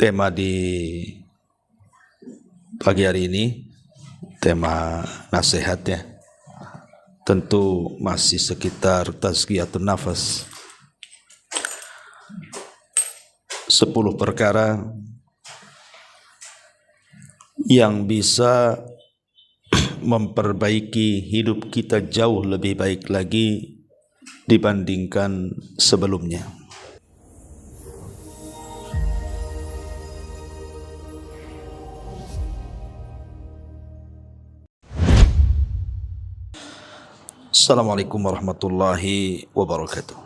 Tema di pagi hari ini, tema nasihatnya tentu masih sekitar tazkiyatun nafas. 10 perkara yang bisa memperbaiki hidup kita jauh lebih baik lagi dibandingkan sebelumnya. Assalamualaikum warahmatullahi wabarakatuh.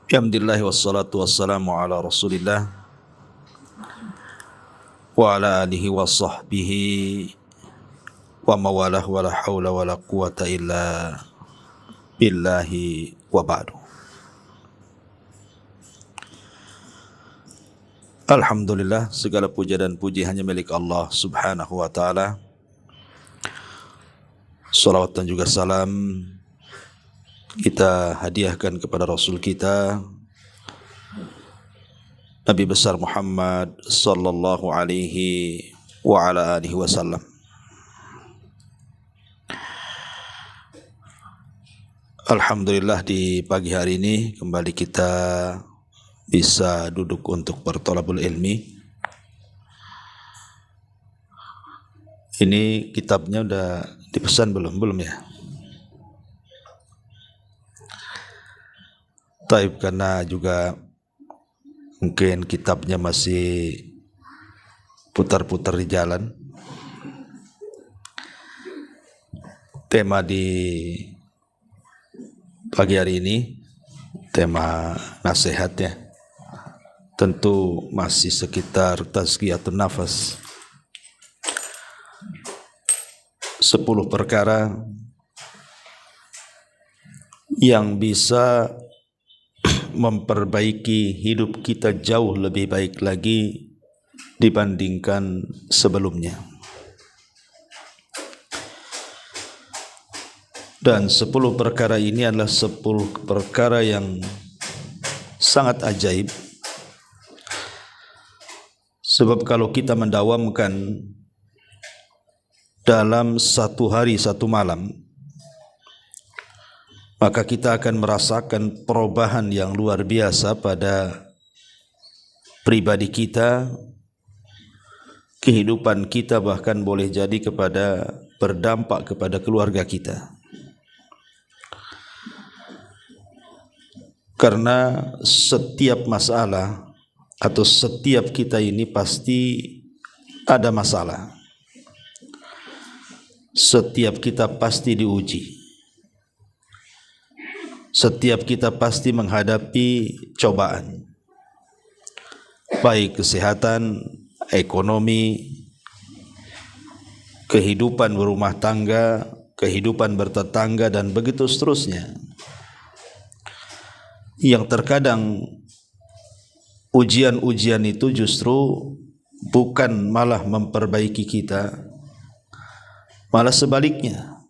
Alhamdulillah wassalatu wassalamu ala rasulillah wa ala alihi wa sahbihi wa mawalah wa la hawla wa la quwata illa billahi wa ba'du. Alhamdulillah, segala puja dan puji hanya milik Allah subhanahu wa ta'ala. Salawat dan juga salam kita hadiahkan kepada Rasul kita Nabi besar Muhammad sallallahu alaihi wa ala alihi wasallam. Alhamdulillah, di pagi hari ini kembali kita bisa duduk untuk bertolabul ilmi. Ini kitabnya udah dipesan belum ya? Taib, karena juga mungkin kitabnya masih putar-putar di jalan. Tema di pagi hari ini, tema nasihatnya tentu masih sekitar tazkiyatun nafas. 10 perkara yang bisa memperbaiki hidup kita jauh lebih baik lagi dibandingkan sebelumnya. Dan 10 perkara ini adalah 10 perkara yang sangat ajaib. Sebab kalau kita mendawamkan dalam satu hari satu malam, maka kita akan merasakan perubahan yang luar biasa pada pribadi kita, kehidupan kita, bahkan boleh jadi berdampak kepada keluarga kita. Karena setiap masalah atau setiap kita ini pasti ada masalah. Setiap kita pasti diuji. Setiap kita pasti menghadapi cobaan, baik kesehatan, ekonomi, kehidupan berumah tangga, kehidupan bertetangga, dan begitu seterusnya. Yang terkadang ujian-ujian itu justru bukan malah memperbaiki kita, malah sebaliknya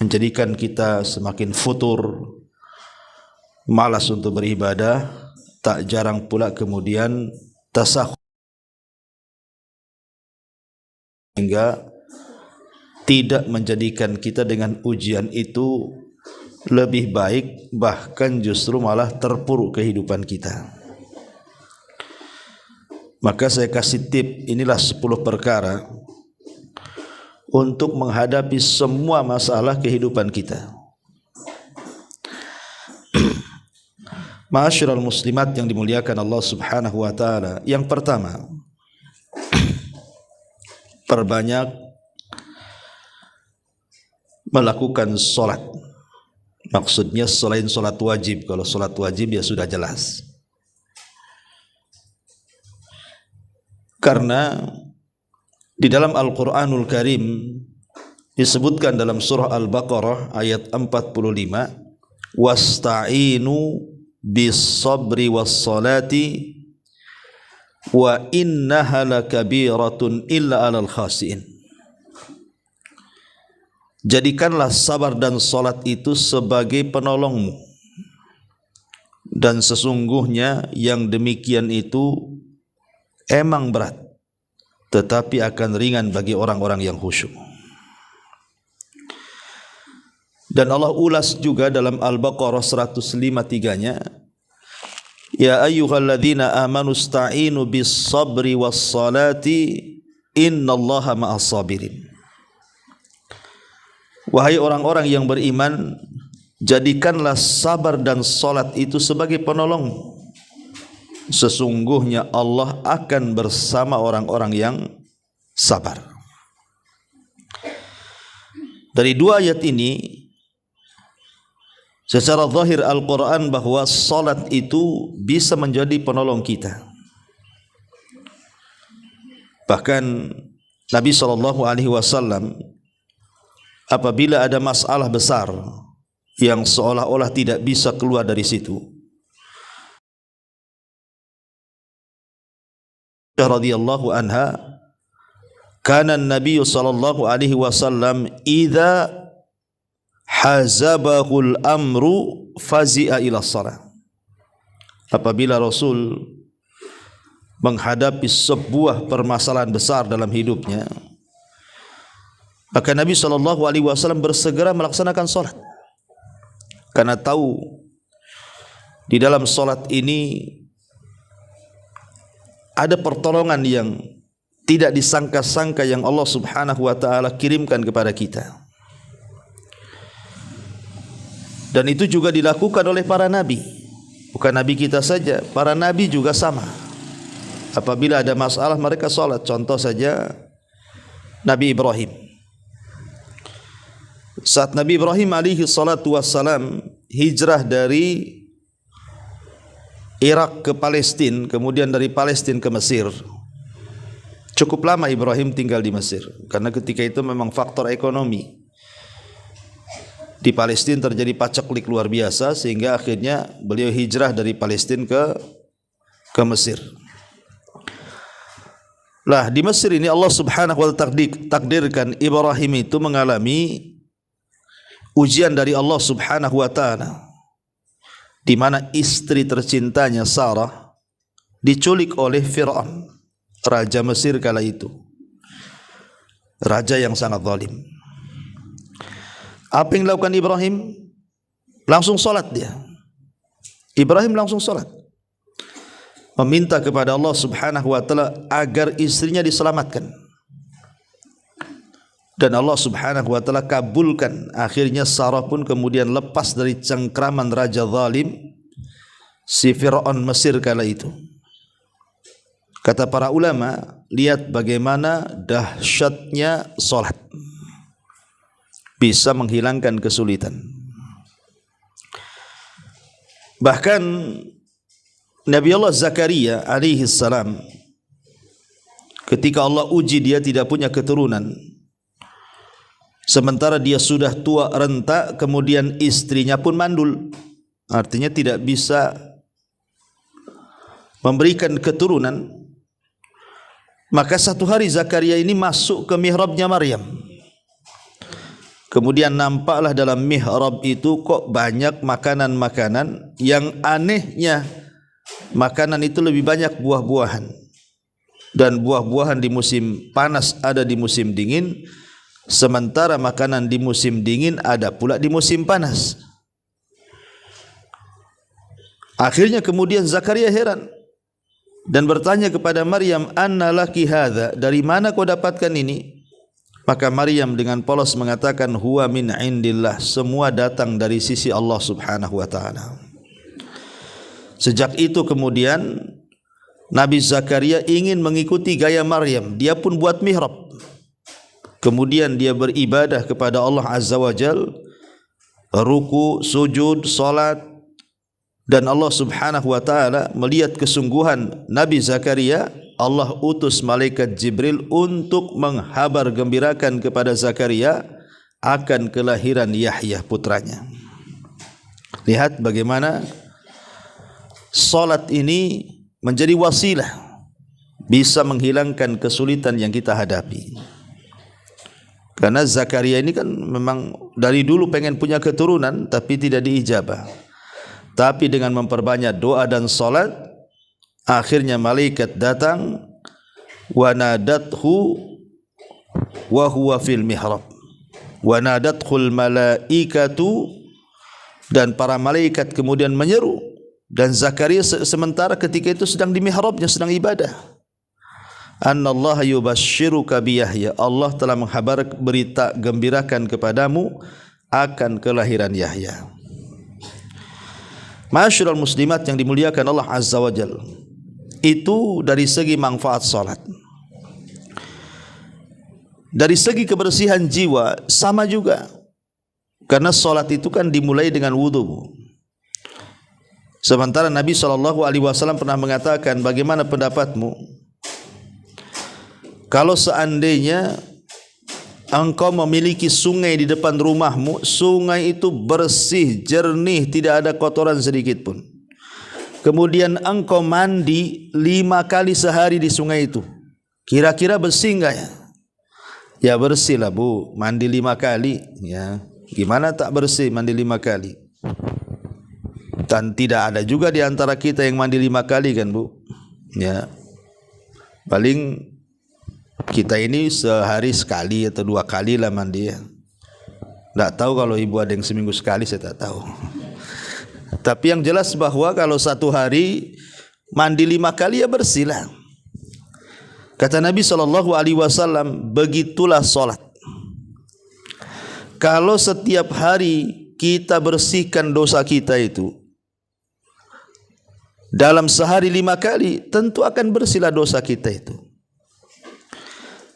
menjadikan kita semakin futur, malas untuk beribadah, tak jarang pula kemudian tasahuf, hingga tidak menjadikan kita dengan ujian itu lebih baik, bahkan justru malah terpuruk kehidupan kita. Maka saya kasih tip, inilah 10 perkara untuk menghadapi semua masalah kehidupan kita. Ma'asyiral muslimat yang dimuliakan Allah subhanahu wa ta'ala. Yang pertama, perbanyak melakukan sholat. Maksudnya selain sholat wajib. Kalau sholat wajib ya sudah jelas. Karena di dalam Al-Quranul Karim disebutkan dalam surah Al-Baqarah ayat 45, wasta'inu bis-sabri was-salati wa innaha lakabiratun illa 'alal khasiin. Jadikanlah sabar dan salat itu sebagai penolongmu dan sesungguhnya yang demikian itu emang berat, tetapi akan ringan bagi orang-orang yang khusyuk. Dan Allah ulas juga dalam Al-Baqarah 153-nya, ya ayyuhalladzina amanu sta'inu bis sabri was salati innallaha ma'as sabirin. Wahai orang-orang yang beriman, jadikanlah sabar dan salat itu sebagai penolong. Sesungguhnya Allah akan bersama orang-orang yang sabar. Dari dua ayat ini secara zahir Al-Quran bahwa salat itu bisa menjadi penolong kita. Bahkan Nabi SAW apabila ada masalah besar yang seolah-olah tidak bisa keluar dari situ, radhiyallahu anha, kana Nabi SAW idza hazabahul amru fazi'a ila shalah. Apabila Rasul menghadapi sebuah permasalahan besar dalam hidupnya, maka Nabi SAW bersegera melaksanakan salat, karena tahu di dalam salat ini ada pertolongan yang tidak disangka-sangka yang Allah Subhanahu wa taala kirimkan kepada kita. Dan itu juga dilakukan oleh para nabi. Bukan nabi kita saja, para nabi juga sama. Apabila ada masalah mereka salat. Contoh saja Nabi Ibrahim. Saat Nabi Ibrahim alaihi salatu wassalam hijrah dari Irak ke Palestina, kemudian dari Palestina ke Mesir. Cukup lama Ibrahim tinggal di Mesir, karena ketika itu memang faktor ekonomi. Di Palestina terjadi paceklik luar biasa, sehingga akhirnya beliau hijrah dari Palestina ke Mesir. Lah di Mesir ini Allah Subhanahu wa taala takdirkan Ibrahim itu mengalami ujian dari Allah Subhanahu wa taala, di mana istri tercintanya Sarah diculik oleh Fir'aun, raja Mesir kala itu, raja yang sangat zalim. Apa yang dilakukan Ibrahim? Langsung salat dia. Ibrahim langsung salat, meminta kepada Allah Subhanahu wa taala agar istrinya diselamatkan. Dan Allah Subhanahu wa taala kabulkan. Akhirnya Sarah pun kemudian lepas dari cengkraman raja zalim si Fir'aun Mesir kala itu. Kata para ulama, lihat bagaimana dahsyatnya salat bisa menghilangkan kesulitan. Bahkan Nabi Allah Zakaria alaihi salam, ketika Allah uji dia tidak punya keturunan, sementara dia sudah tua renta, kemudian istrinya pun mandul, artinya tidak bisa memberikan keturunan. Maka satu hari Zakaria ini masuk ke mihrabnya Maryam. Kemudian nampaklah dalam mihrab itu kok banyak makanan-makanan, yang anehnya makanan itu lebih banyak buah-buahan. Dan buah-buahan di musim panas ada di musim dingin, sementara makanan di musim dingin ada pula di musim panas. Akhirnya kemudian Zakaria heran dan bertanya kepada Maryam, "Anna laki hadza?" Dari mana kau dapatkan ini? Maka Maryam dengan polos mengatakan, "Huwa min indillah." Semua datang dari sisi Allah Subhanahu wa taala. Sejak itu kemudian Nabi Zakaria ingin mengikuti gaya Maryam. Dia pun buat mihrab. Kemudian dia beribadah kepada Allah Azza wa Jal, ruku, sujud, salat. Dan Allah Subhanahu wa taala melihat kesungguhan Nabi Zakaria, Allah utus malaikat Jibril untuk menghabar gembirakan kepada Zakaria akan kelahiran Yahya putranya. Lihat bagaimana salat ini menjadi wasilah bisa menghilangkan kesulitan yang kita hadapi. Karena Zakaria ini kan memang dari dulu pengen punya keturunan tapi tidak diijabah. Tapi dengan memperbanyak doa dan salat, akhirnya malaikat datang, wa nadathu wa huwa fil mihrab. Wa nadathul malaikatu, dan para malaikat kemudian menyeru, dan Zakaria sementara ketika itu sedang di mihrabnya, sedang ibadah. Annallaha yubashshiruka bi Yahya, Allah telah berita gembirakan kepadamu akan kelahiran Yahya. Ma'asyiral muslimat yang dimuliakan Allah Azza wa Jalla, itu dari segi manfaat salat. Dari segi kebersihan jiwa sama juga, karena salat itu kan dimulai dengan wudu. Sementara Nabi SAW pernah mengatakan, bagaimana pendapatmu kalau seandainya engkau memiliki sungai di depan rumahmu, sungai itu bersih, jernih, tidak ada kotoran sedikit pun. Kemudian engkau mandi 5 kali sehari di sungai itu, kira-kira bersih enggak ya? Ya bersih lah bu, mandi 5 kali ya. Gimana tak bersih mandi 5 kali? Dan tidak ada juga di antara kita yang mandi 5 kali kan bu ya. Paling kita ini sehari sekali atau 2 kali lah mandi ya. Tak tahu kalau ibu ada yang seminggu sekali, saya tak tahu. Tapi yang jelas bahwa kalau 1 hari mandi 5 kali ya bersih lah. Kata Nabi SAW, begitulah solat. Kalau setiap hari kita bersihkan dosa kita itu, dalam sehari 5 kali, tentu akan bersihlah dosa kita itu.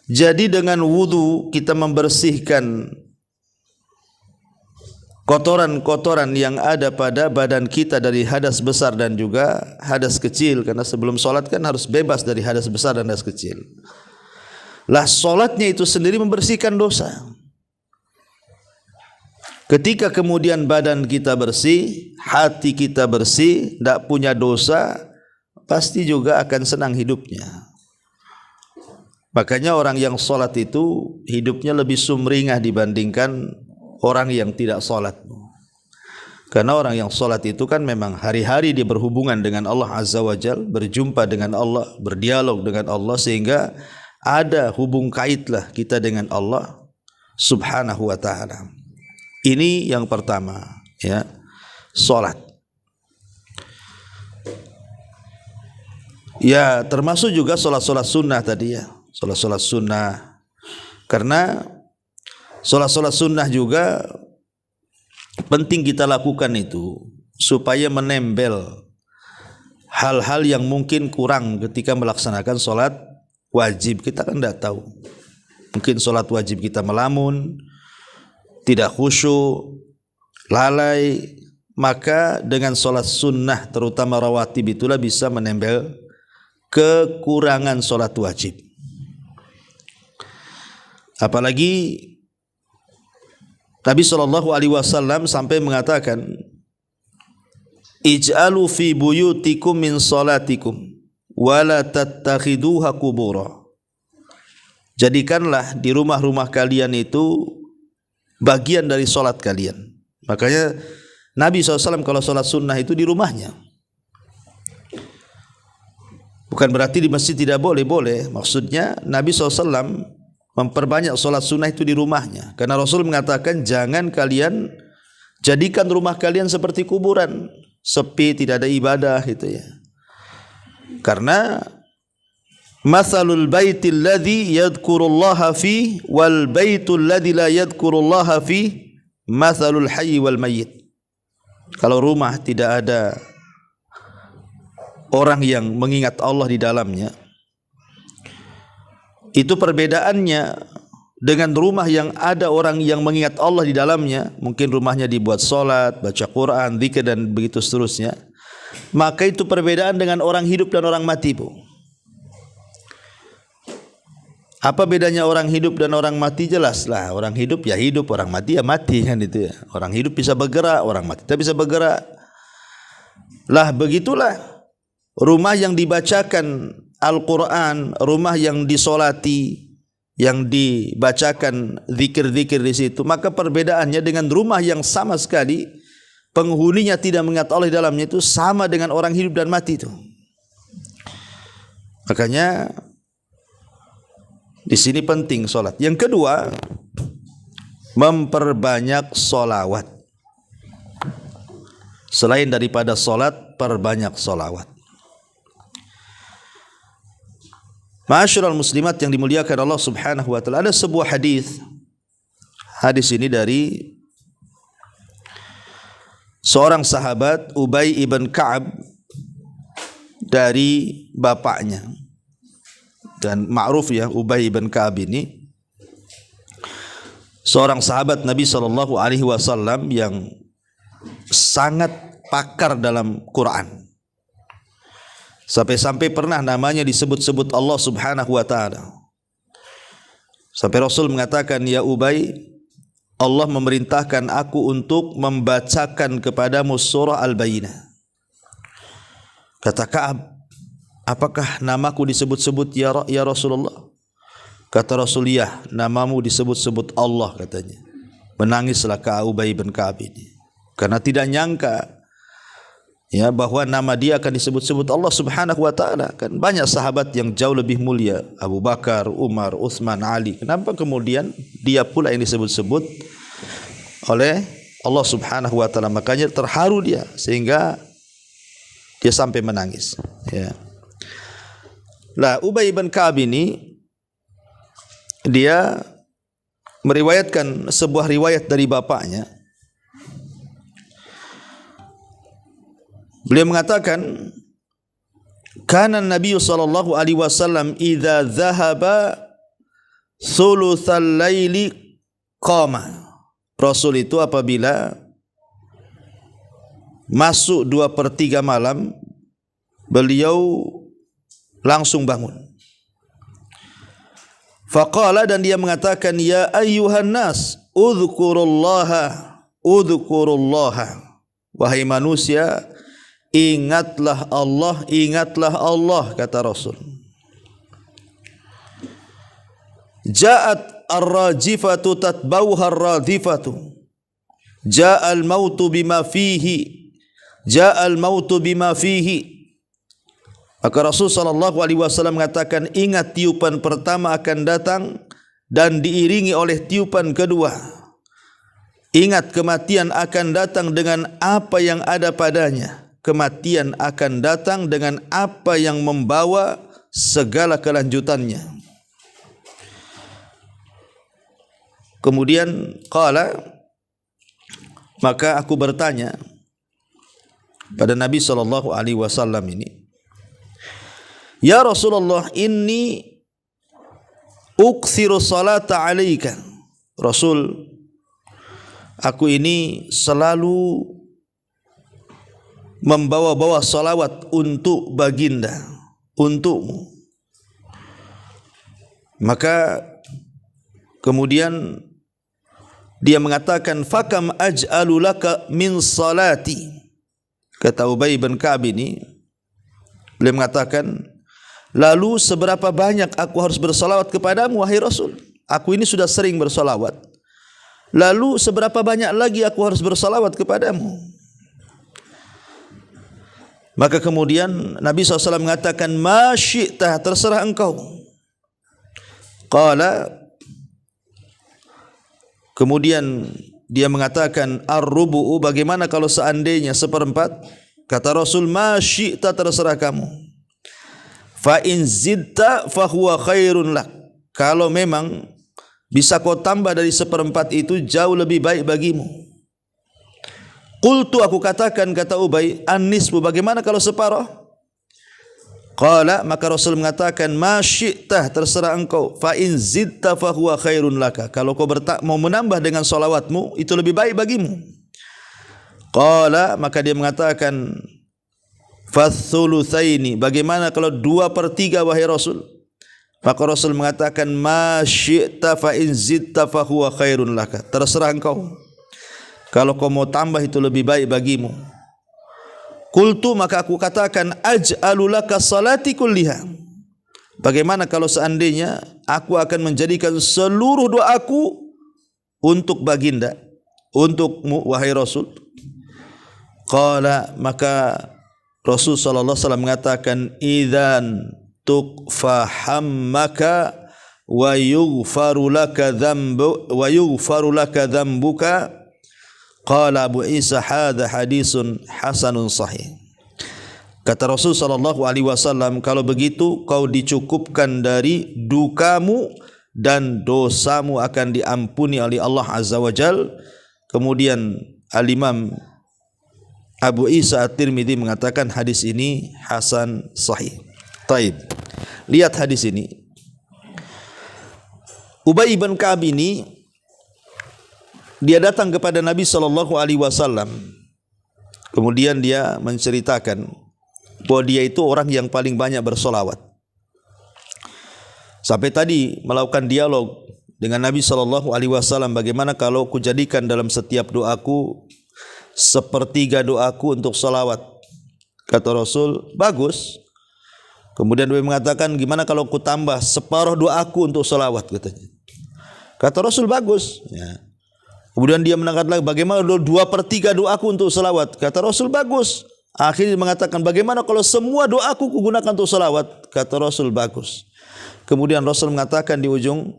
Jadi dengan wudu kita membersihkan kotoran-kotoran yang ada pada badan kita dari hadas besar dan juga hadas kecil, karena sebelum solat kan harus bebas dari hadas besar dan hadas kecil. Lah solatnya itu sendiri membersihkan dosa. Ketika kemudian badan kita bersih, hati kita bersih, tidak punya dosa, pasti juga akan senang hidupnya. Makanya orang yang solat itu hidupnya lebih sumringah dibandingkan orang yang tidak solat. Karena orang yang solat itu kan memang hari-hari dia berhubungan dengan Allah Azza wa Jal, berjumpa dengan Allah, berdialog dengan Allah, sehingga ada hubung kaitlah kita dengan Allah Subhanahu wa ta'ala. Ini yang pertama ya, solat. Ya termasuk juga solat-solat sunnah tadi ya, solat-solat sunnah. Karena solat-solat sunnah juga penting kita lakukan itu supaya menempel hal-hal yang mungkin kurang ketika melaksanakan solat wajib. Kita kan tidak tahu, mungkin solat wajib kita melamun, tidak khusyuk, lalai, maka dengan solat sunnah terutama rawatib itulah bisa menempel kekurangan solat wajib. Apalagi Nabi SAW sampai mengatakan, ij'alu fi buyutikum min salatikum wala tattakhiduha qubura. Jadikanlah di rumah-rumah kalian itu bagian dari solat kalian. Makanya Nabi SAW kalau solat sunnah itu di rumahnya. Bukan berarti di masjid tidak boleh, boleh. Maksudnya Nabi SAW memperbanyak solat sunnah itu di rumahnya. Karena Rasul mengatakan jangan kalian jadikan rumah kalian seperti kuburan, sepi, tidak ada ibadah gitu ya. Karena mathalul baitil ladzi yadhkurullaha fi wal baitul ladzi la yadhkurullaha fi mathalul hayy wal mayyit. Kalau rumah tidak ada orang yang mengingat Allah di dalamnya, itu perbedaannya dengan rumah yang ada orang yang mengingat Allah di dalamnya. Mungkin rumahnya dibuat solat, baca Quran, zikir dan begitu seterusnya. Maka itu perbedaan dengan orang hidup dan orang mati, Bu. Apa bedanya orang hidup dan orang mati? Jelaslah, orang hidup ya hidup, orang mati ya mati kan itu ya. Orang hidup bisa bergerak, orang mati tidak bisa bergerak. Lah begitulah rumah yang dibacakan Al-Quran, rumah yang disolati, yang dibacakan zikir-zikir di situ, maka perbedaannya dengan rumah yang sama sekali penghuninya tidak mengingat Allah di dalamnya, itu sama dengan orang hidup dan mati itu. Makanya di sini penting solat. Yang kedua, memperbanyak solawat. Selain daripada solat, perbanyak solawat. Ma'asyiral muslimat yang dimuliakan Allah Subhanahu wa taala, ada sebuah hadis. Hadis ini dari seorang sahabat, Ubay ibn Ka'ab, dari bapaknya. Dan ma'ruf ya, Ubay ibn Ka'ab ini seorang sahabat Nabi SAW yang sangat pakar dalam Quran. Sampai-sampai pernah namanya disebut-sebut Allah Subhanahu wa taala. Sampai Rasul mengatakan, "Ya Ubay, Allah memerintahkan aku untuk membacakan kepadamu surah Al-Bayyinah." Kata Ka'ab, "Apakah namaku disebut-sebut ya Rasulullah?" Kata Rasul, "Ya, namamu disebut-sebut Allah," katanya. Menangislah Ubay bin Ka'ab ini karena tidak nyangka ya bahwa nama dia akan disebut-sebut Allah Subhanahu wa taala. Kan banyak sahabat yang jauh lebih mulia, Abu Bakar, Umar, Utsman, Ali. Kenapa kemudian dia pula yang disebut-sebut oleh Allah Subhanahu wa taala? Makanya terharu dia sehingga dia sampai menangis, ya. Lah, Ubay bin Ka'ab ini dia meriwayatkan sebuah riwayat dari bapaknya. Beliau mengatakan, "Kana Nabi sallallahu alaihi wasallam idza dhahaba thulutsal laili qama." Rasul itu apabila masuk 2/3 malam, beliau langsung bangun. Faqala, dan dia mengatakan, "Ya ayyuhan nas, udzukurullaha, udzukurullaha." Wahai manusia, ingatlah Allah, ingatlah Allah, kata Rasul. Ja'at ar-rajifatu tatbauha ar-radifatu. Ja'al mautu bima fihi. Ja'al mautu bima fihi. Maka Rasul sallallahu alaihi wasallam mengatakan, ingat tiupan pertama akan datang dan diiringi oleh tiupan kedua. Ingat kematian akan datang dengan apa yang ada padanya. Kematian akan datang dengan apa yang membawa segala kelanjutannya. Kemudian qala, maka aku bertanya pada Nabi sallallahu alaihi wasallam ini, "Ya Rasulullah, inni uksiru salata alaika." Rasul, aku ini selalu membawa-bawa salawat untuk baginda, untukmu. Maka kemudian dia mengatakan, "Fakam aj'alu laka min salati." Kata Ubay bin Ka'ab ini, beliau mengatakan, lalu seberapa banyak aku harus bersalawat kepadamu wahai Rasul? Aku ini sudah sering bersalawat. Lalu seberapa banyak lagi aku harus bersalawat kepadamu? Maka kemudian Nabi SAW mengatakan, "Ma syi'tah, terserah engkau." Qala, kemudian dia mengatakan, "Ar-rubu'u, bagaimana kalau seandainya seperempat?" Kata Rasul, "Ma syi'tah, terserah kamu. Fa in zidta fa huwa khairun lak." Kalau memang bisa kau tambah dari seperempat itu, jauh lebih baik bagimu. Qultu, aku katakan, kata Ubay, "An-nisfu, bagaimana kalau separuh?" Qala, maka Rasul mengatakan, "Ma syi'tah, terserah engkau. Fa in zidta fa huwa khairun laka." Kalau kau mau menambah dengan salawatmu, itu lebih baik bagimu. Qala, maka dia mengatakan, "Fathulutsaini, bagaimana kalau 2/3 wahai Rasul?" Maka Rasul mengatakan, "Ma syi'ta fa in zidta fa huwa khairun laka." Terserah engkau. Kalau kau mau tambah itu lebih baik bagimu. Qultu, maka aku katakan, "Aj'alu laka salati kulliha." Bagaimana kalau seandainya aku akan menjadikan seluruh doaku untuk baginda, untukmu wahai Rasul? Qala, maka Rasul sallallahu alaihi wasallam mengatakan, idzan tukfa hammaka wa yughfaru laka dhanbuka. Qala Abu Isa, hadza hadisun hasanun sahih. Kata Rasul sallallahu alaihi wasallam, kalau begitu kau dicukupkan dari dukamu dan dosamu akan diampuni oleh Allah Azza wa Jal. Kemudian Al-Imam Abu Isa At-Tirmidzi mengatakan hadis ini hasan sahih. Taib. Lihat hadis ini. Ubay bin Ka'ab ini dia datang kepada Nabi sallallahu alaihi wasallam. Kemudian dia menceritakan bahwa dia itu orang yang paling banyak bersolawat. Sampai tadi melakukan dialog dengan Nabi sallallahu alaihi wasallam, bagaimana kalau kujadikan dalam setiap doaku sepertiga doaku untuk salawat. Kata Rasul, bagus. Kemudian dia mengatakan, gimana kalau ku tambah separuh doaku untuk salawat, katanya. Kata Rasul, bagus. Ya. Kemudian dia mengatakan lagi, bagaimana 2/3 doaku untuk salawat. Kata Rasul, bagus. Akhirnya mengatakan, bagaimana kalau semua doaku kugunakan untuk salawat. Kata Rasul, bagus. Kemudian Rasul mengatakan di ujung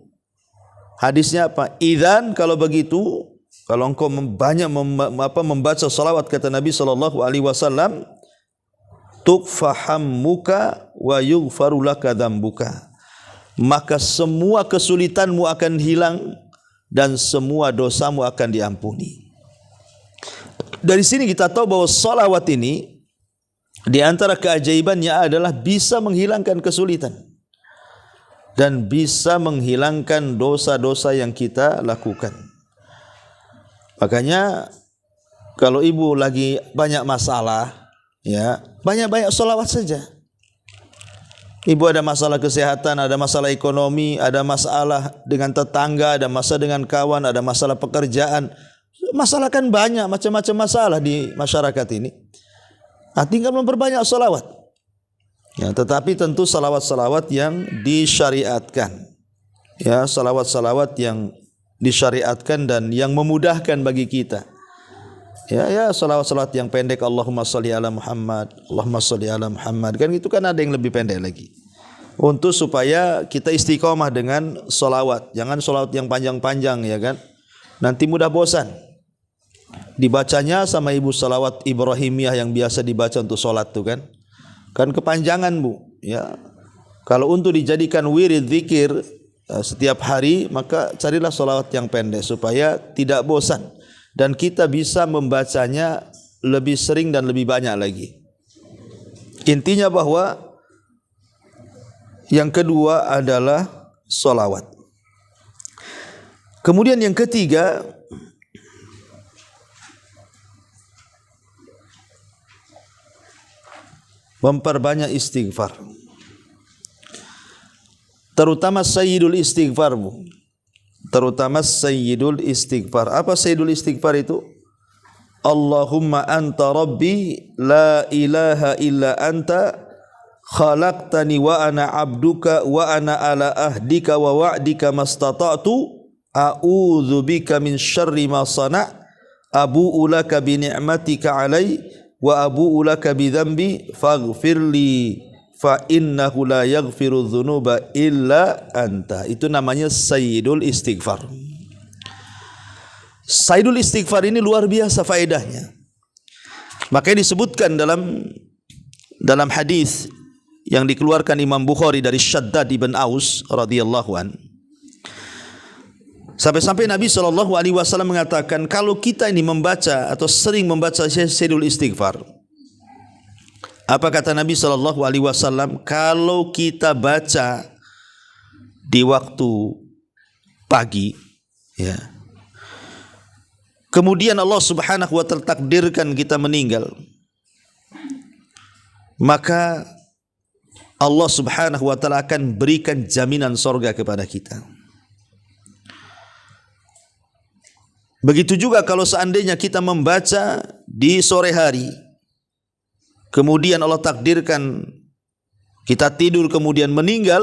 hadisnya apa? Idzan, kalau begitu, kalau engkau banyak membaca salawat, kata Nabi sallallahu alaihi wasallam, tukfahammuka wa yughfaru laka dzambuka, maka semua kesulitanmu akan hilang dan semua dosamu akan diampuni. Dari sini kita tahu bahwa salawat ini di antara keajaibannya adalah bisa menghilangkan kesulitan dan bisa menghilangkan dosa-dosa yang kita lakukan. Makanya kalau ibu lagi banyak masalah, ya, banyak-banyak sholawat saja. Ibu ada masalah kesehatan, ada masalah ekonomi, ada masalah dengan tetangga, ada masalah dengan kawan, ada masalah pekerjaan. Masalah kan banyak, macam-macam masalah di masyarakat ini. Nah, tinggal memperbanyak sholawat. Ya, tetapi tentu salawat-salawat yang disyariatkan. Ya, salawat-salawat yang disyariatkan dan yang memudahkan bagi kita. Ya, salawat-salawat yang pendek, Allahumma sholli ala Muhammad, Allahumma sholli ala Muhammad. Kan itu kan ada yang lebih pendek lagi. Untuk supaya kita istiqomah dengan salawat. Jangan salawat yang panjang-panjang, ya kan. Nanti mudah bosan. Dibacanya sama ibu salawat Ibrahimiyah yang biasa dibaca untuk salat tuh kan. Kan kepanjangan, Bu, ya. Kalau untuk dijadikan wirid zikir setiap hari, maka carilah salawat yang pendek supaya tidak bosan dan kita bisa membacanya lebih sering dan lebih banyak lagi. Intinya bahwa yang kedua adalah salawat. Kemudian yang ketiga, memperbanyak istighfar. Terutama sayyidul istighfar, Bu. Terutama sayyidul istighfar. Apa sayyidul istighfar itu? Allahumma anta rabbi la ilaha illa anta khalaqtani wa ana abduka wa ana ala ahdika wa wa'dika mastata'tu a'udzu bika min syarri ma sana' abu'u laka bi ni'matika 'alai wa abu'u laka bi dzambi faghfirli fa innahu la yaghfiru dzunuba illa anta. Itu namanya sayyidul istighfar. Sayyidul istighfar ini luar biasa faedahnya. Makanya disebutkan dalam hadis yang dikeluarkan Imam Bukhari dari Shaddad ibn Aus radhiyallahu an. Sampai-sampai Nabi SAW mengatakan, kalau kita ini membaca atau sering membaca sayyidul istighfar, apa kata Nabi SAW? Kalau kita baca di waktu pagi, ya, kemudian Allah Subhanahu wa Ta'ala takdirkan kita meninggal, maka Allah Subhanahu wa Ta'ala akan berikan jaminan surga kepada kita. Begitu juga kalau seandainya kita membaca di sore hari, kemudian Allah takdirkan kita tidur kemudian meninggal,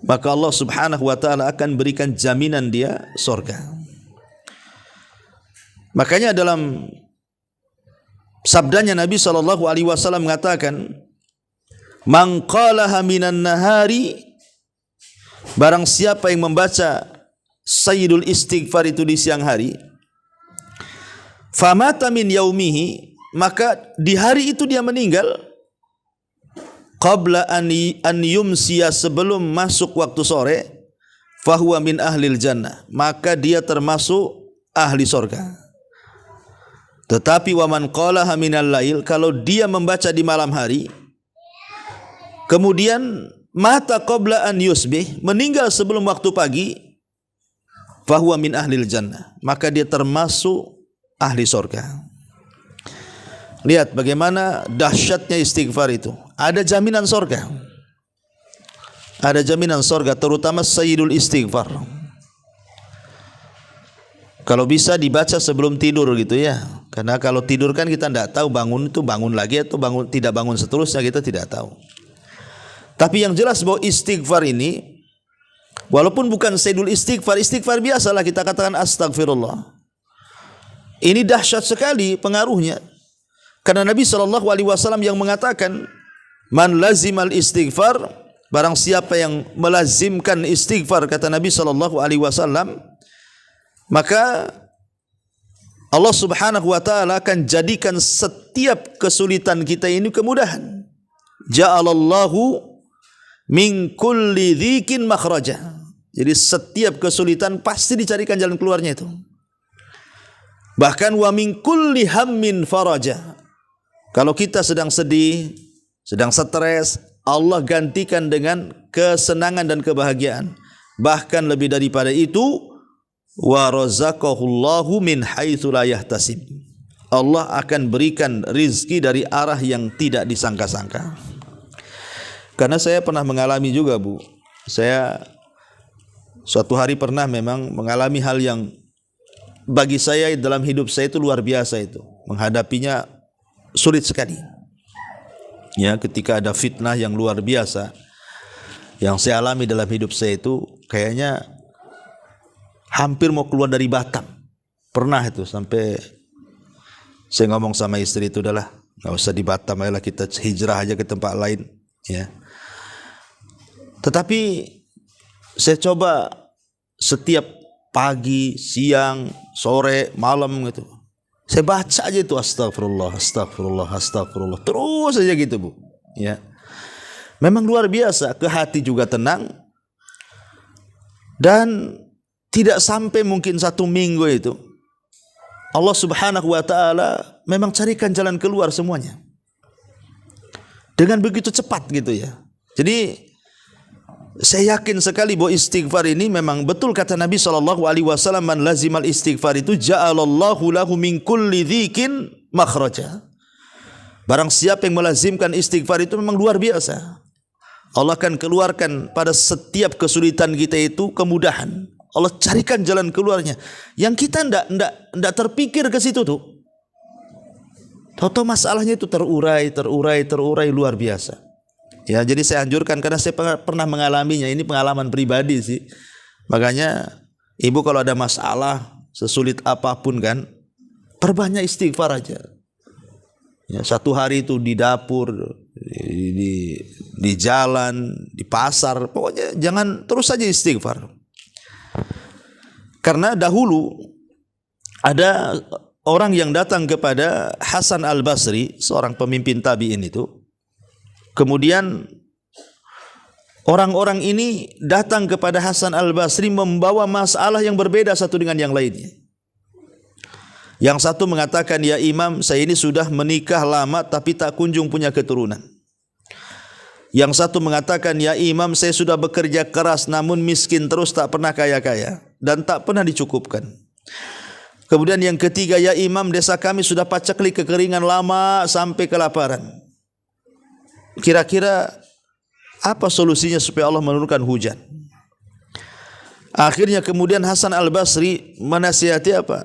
maka Allah Subhanahu wa Ta'ala akan berikan jaminan dia surga. Makanya dalam Sabdanya Nabi SAW mengatakan, "Man qalaha minan nahari," barang siapa yang membaca sayyidul istighfar itu di siang hari, famata min yaumihi, maka di hari itu dia meninggal, qabla an yumsiya, sebelum masuk waktu sore, fahuwa min ahlil jannah, maka dia termasuk ahli surga. Tetapi waman qalaha minal lail, kalau dia membaca di malam hari, kemudian mata qabla an yusbih, meninggal sebelum waktu pagi, fahuwa min ahlil jannah, maka dia termasuk ahli surga. Lihat bagaimana dahsyatnya istighfar itu. Ada jaminan surga. Ada jaminan surga, terutama sayyidul istighfar. Kalau bisa dibaca sebelum tidur gitu ya. Karena kalau tidur kan kita tidak tahu bangun itu bangun lagi atau bangun tidak bangun seterusnya, kita tidak tahu. Tapi yang jelas bahwa istighfar ini, walaupun bukan sayyidul istighfar, istighfar biasalah kita katakan astagfirullah. Ini dahsyat sekali pengaruhnya. Karena Nabi SAW yang mengatakan, man lazimal istighfar, barang siapa yang melazimkan istighfar, kata Nabi SAW, maka Allah Subhanahu wa taala akan jadikan setiap kesulitan kita ini kemudahan. Ja'alallahu min kulli dzikin makhraja. Jadi setiap kesulitan pasti dicarikan jalan keluarnya itu. Bahkan wa min kulli hammin faraja. Kalau kita sedang sedih, sedang stres, Allah gantikan dengan kesenangan dan kebahagiaan. Bahkan lebih daripada itu, wa razaqahullahu min haitsu la yahtasib. Allah akan berikan rizki dari arah yang tidak disangka-sangka. Karena saya pernah mengalami juga, Bu. Saya suatu hari pernah memang mengalami hal yang bagi saya dalam hidup saya itu luar biasa itu. Menghadapinya sulit sekali. Ya, ketika ada fitnah yang luar biasa yang saya alami dalam hidup saya itu, kayaknya hampir mau keluar dari Batam. Pernah itu sampai saya ngomong sama istri itu, udahlah, enggak usah di Batam, ayolah kita hijrah aja ke tempat lain, ya. Tetapi saya coba setiap pagi, siang, sore, malam gitu, saya baca aja itu astagfirullah, astagfirullah, astagfirullah, terus aja gitu, Bu. Ya, memang luar biasa, ke hati juga tenang. Dan tidak sampai mungkin 1 minggu itu, Allah Subhanahu wa taala memang carikan jalan keluar semuanya. Dengan begitu cepat gitu ya. Jadi saya yakin sekali bahwa istighfar ini memang betul kata Nabi SAW, man lazimal istighfar itu ja'alallahu lahu min kulli dzikin makhraja. Barang siapa yang melazimkan istighfar itu memang luar biasa. Allah akan keluarkan pada setiap kesulitan kita itu kemudahan. Allah carikan jalan keluarnya yang kita ndak terpikir ke situ tuh. Tahu-tahu masalahnya itu terurai luar biasa. Ya, jadi saya anjurkan, karena saya pernah mengalaminya, ini pengalaman pribadi sih. Makanya ibu kalau ada masalah sesulit apapun kan, perbanyak istighfar aja. Ya, 1 hari itu di dapur, di jalan, di pasar, pokoknya jangan terus saja istighfar. Karena dahulu ada orang yang datang kepada Hasan al-Basri, seorang pemimpin tabi'in itu. Kemudian orang-orang ini datang kepada Hasan al-Basri membawa masalah yang berbeda satu dengan yang lainnya. Yang satu mengatakan, ya Imam, saya ini sudah menikah lama tapi tak kunjung punya keturunan. Yang satu mengatakan, ya Imam, saya sudah bekerja keras namun miskin terus, tak pernah kaya-kaya dan tak pernah dicukupkan. Kemudian yang ketiga, ya Imam, desa kami sudah paceklik kekeringan lama sampai kelaparan. Kira-kira apa solusinya supaya Allah menurunkan hujan? Akhirnya kemudian Hasan al-Basri menasihati apa?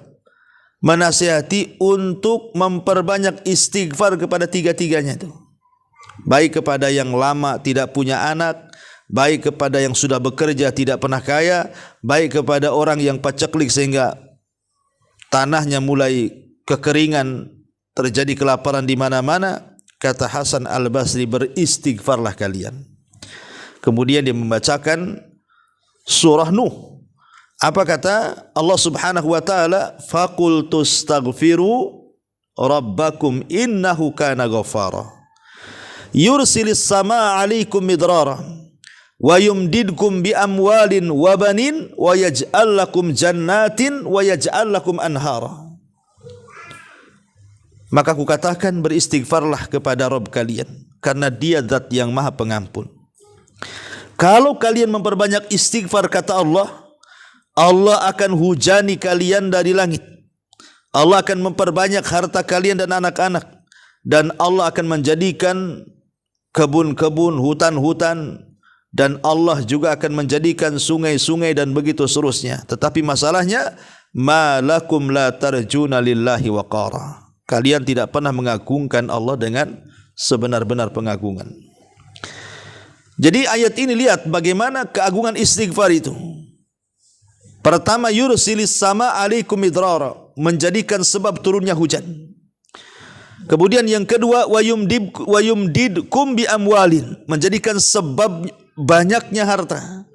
Menasihati untuk memperbanyak istighfar kepada tiga-tiganya itu. Baik kepada yang lama tidak punya anak, baik kepada yang sudah bekerja tidak pernah kaya, baik kepada orang yang paceklik sehingga tanahnya mulai kekeringan, terjadi kelaparan di mana-mana, kata Hasan Al-Basri, beristighfarlah kalian. Kemudian dia membacakan surah Nuh. Apa kata Allah Subhanahu wa taala? Faqultu astaghfiru rabbakum innahu kana ghaffara. Yursilis samaa 'alaikum midrara wa yumdidkum bi amwalin wa banin wa yaj'al lakum jannatin wa yaj'al lakum anhara. Maka aku katakan, beristighfarlah kepada Rabb kalian, karena Dia Zat yang Maha Pengampun. Kalau kalian memperbanyak istighfar, kata Allah, Allah akan hujani kalian dari langit. Allah akan memperbanyak harta kalian dan anak-anak, dan Allah akan menjadikan kebun-kebun, hutan-hutan, dan Allah juga akan menjadikan sungai-sungai dan begitu seterusnya. Tetapi masalahnya, malakum la tarjuna lillahi waqara. Kalian tidak pernah mengagungkan Allah dengan sebenar-benar pengagungan. Jadi ayat ini lihat bagaimana keagungan istighfar itu. Pertama, yursilis sama alaikum midrara, menjadikan sebab turunnya hujan. Kemudian yang kedua, wa yumdidkum bi amwalin, menjadikan sebab banyaknya harta.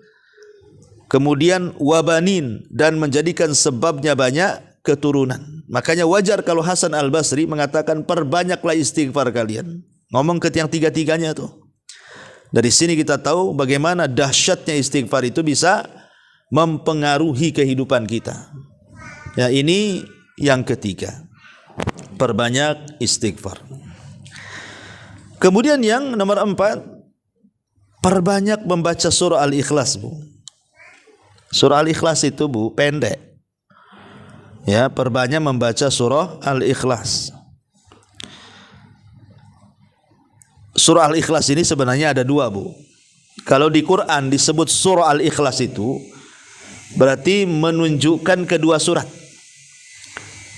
Kemudian wabanin, dan menjadikan sebabnya banyak keturunan. Makanya wajar kalau Hasan Al-Basri mengatakan, perbanyaklah istighfar kalian. Ngomong ke yang tiga-tiganya tuh. Dari sini kita tahu bagaimana dahsyatnya istighfar itu bisa mempengaruhi kehidupan kita. Ya, ini yang ketiga, perbanyak istighfar. Kemudian yang nomor 4, perbanyak membaca surah Al-Ikhlas, Bu. Surah Al-Ikhlas itu, Bu, pendek. Ya, perbanyak membaca surah Al-Ikhlas. Surah Al-Ikhlas ini sebenarnya ada 2, Bu. Kalau di Quran disebut surah Al-Ikhlas itu berarti menunjukkan kedua surat.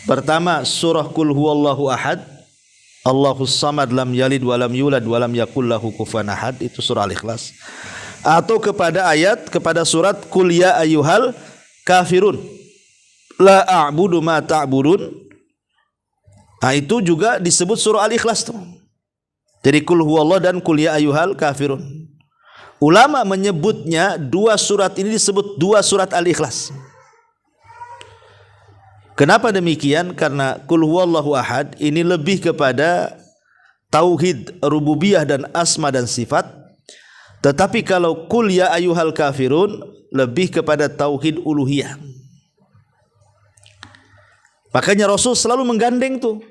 Pertama, surah Qul huwallahu ahad, Allahus samad, lam yalid walam yulad walam yakul lahu kufuwan ahad, itu surah Al-Ikhlas. Atau kepada surat Qul ya ayyuhal kafirun, la a'budu ma ta'budun. Nah, itu juga disebut surah Al-Ikhlas tuh. Jadi Qul huwallah dan Qul ya ayyuhal kafirun. Ulama menyebutnya 2 surat ini disebut 2 surat Al-Ikhlas. Kenapa demikian? Karena Qul huwallahu ahad ini lebih kepada tauhid rububiyah dan asma dan sifat. Tetapi kalau Qul ya ayyuhal kafirun lebih kepada tauhid uluhiyah. Makanya Rasul selalu menggandeng tuh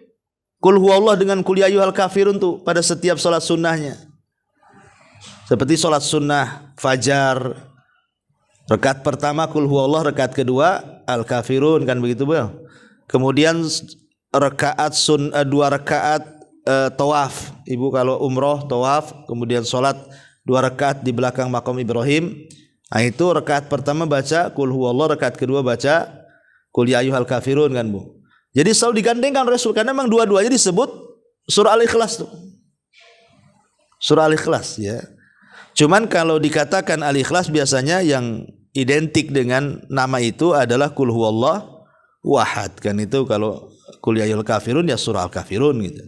Qul huwallah dengan Qul ya ayyuhal kafirun tuh pada setiap salat sunnahnya. Seperti salat sunnah fajar, rakaat pertama Qul huwallah, rakaat kedua al-kafirun, kan begitu, Bu. Kemudian rakaat 2 rakaat tawaf. Ibu kalau umroh tawaf, kemudian salat 2 rakaat di belakang makam Ibrahim. Nah, itu rakaat pertama baca Qul huwallah, rakaat kedua baca Qul ya ayyuhal kafirun, kan, Bu. Jadi selalu digandengkan Rasul karena memang dua-duanya disebut surah Al-Ikhlas tuh. Surah Al-Ikhlas, ya. Cuman kalau dikatakan Al-Ikhlas biasanya yang identik dengan nama itu adalah Qul huwallah wahad, kan. Itu kalau Qul ya ayyuhal kafirun ya surah Al-Kafirun gitu.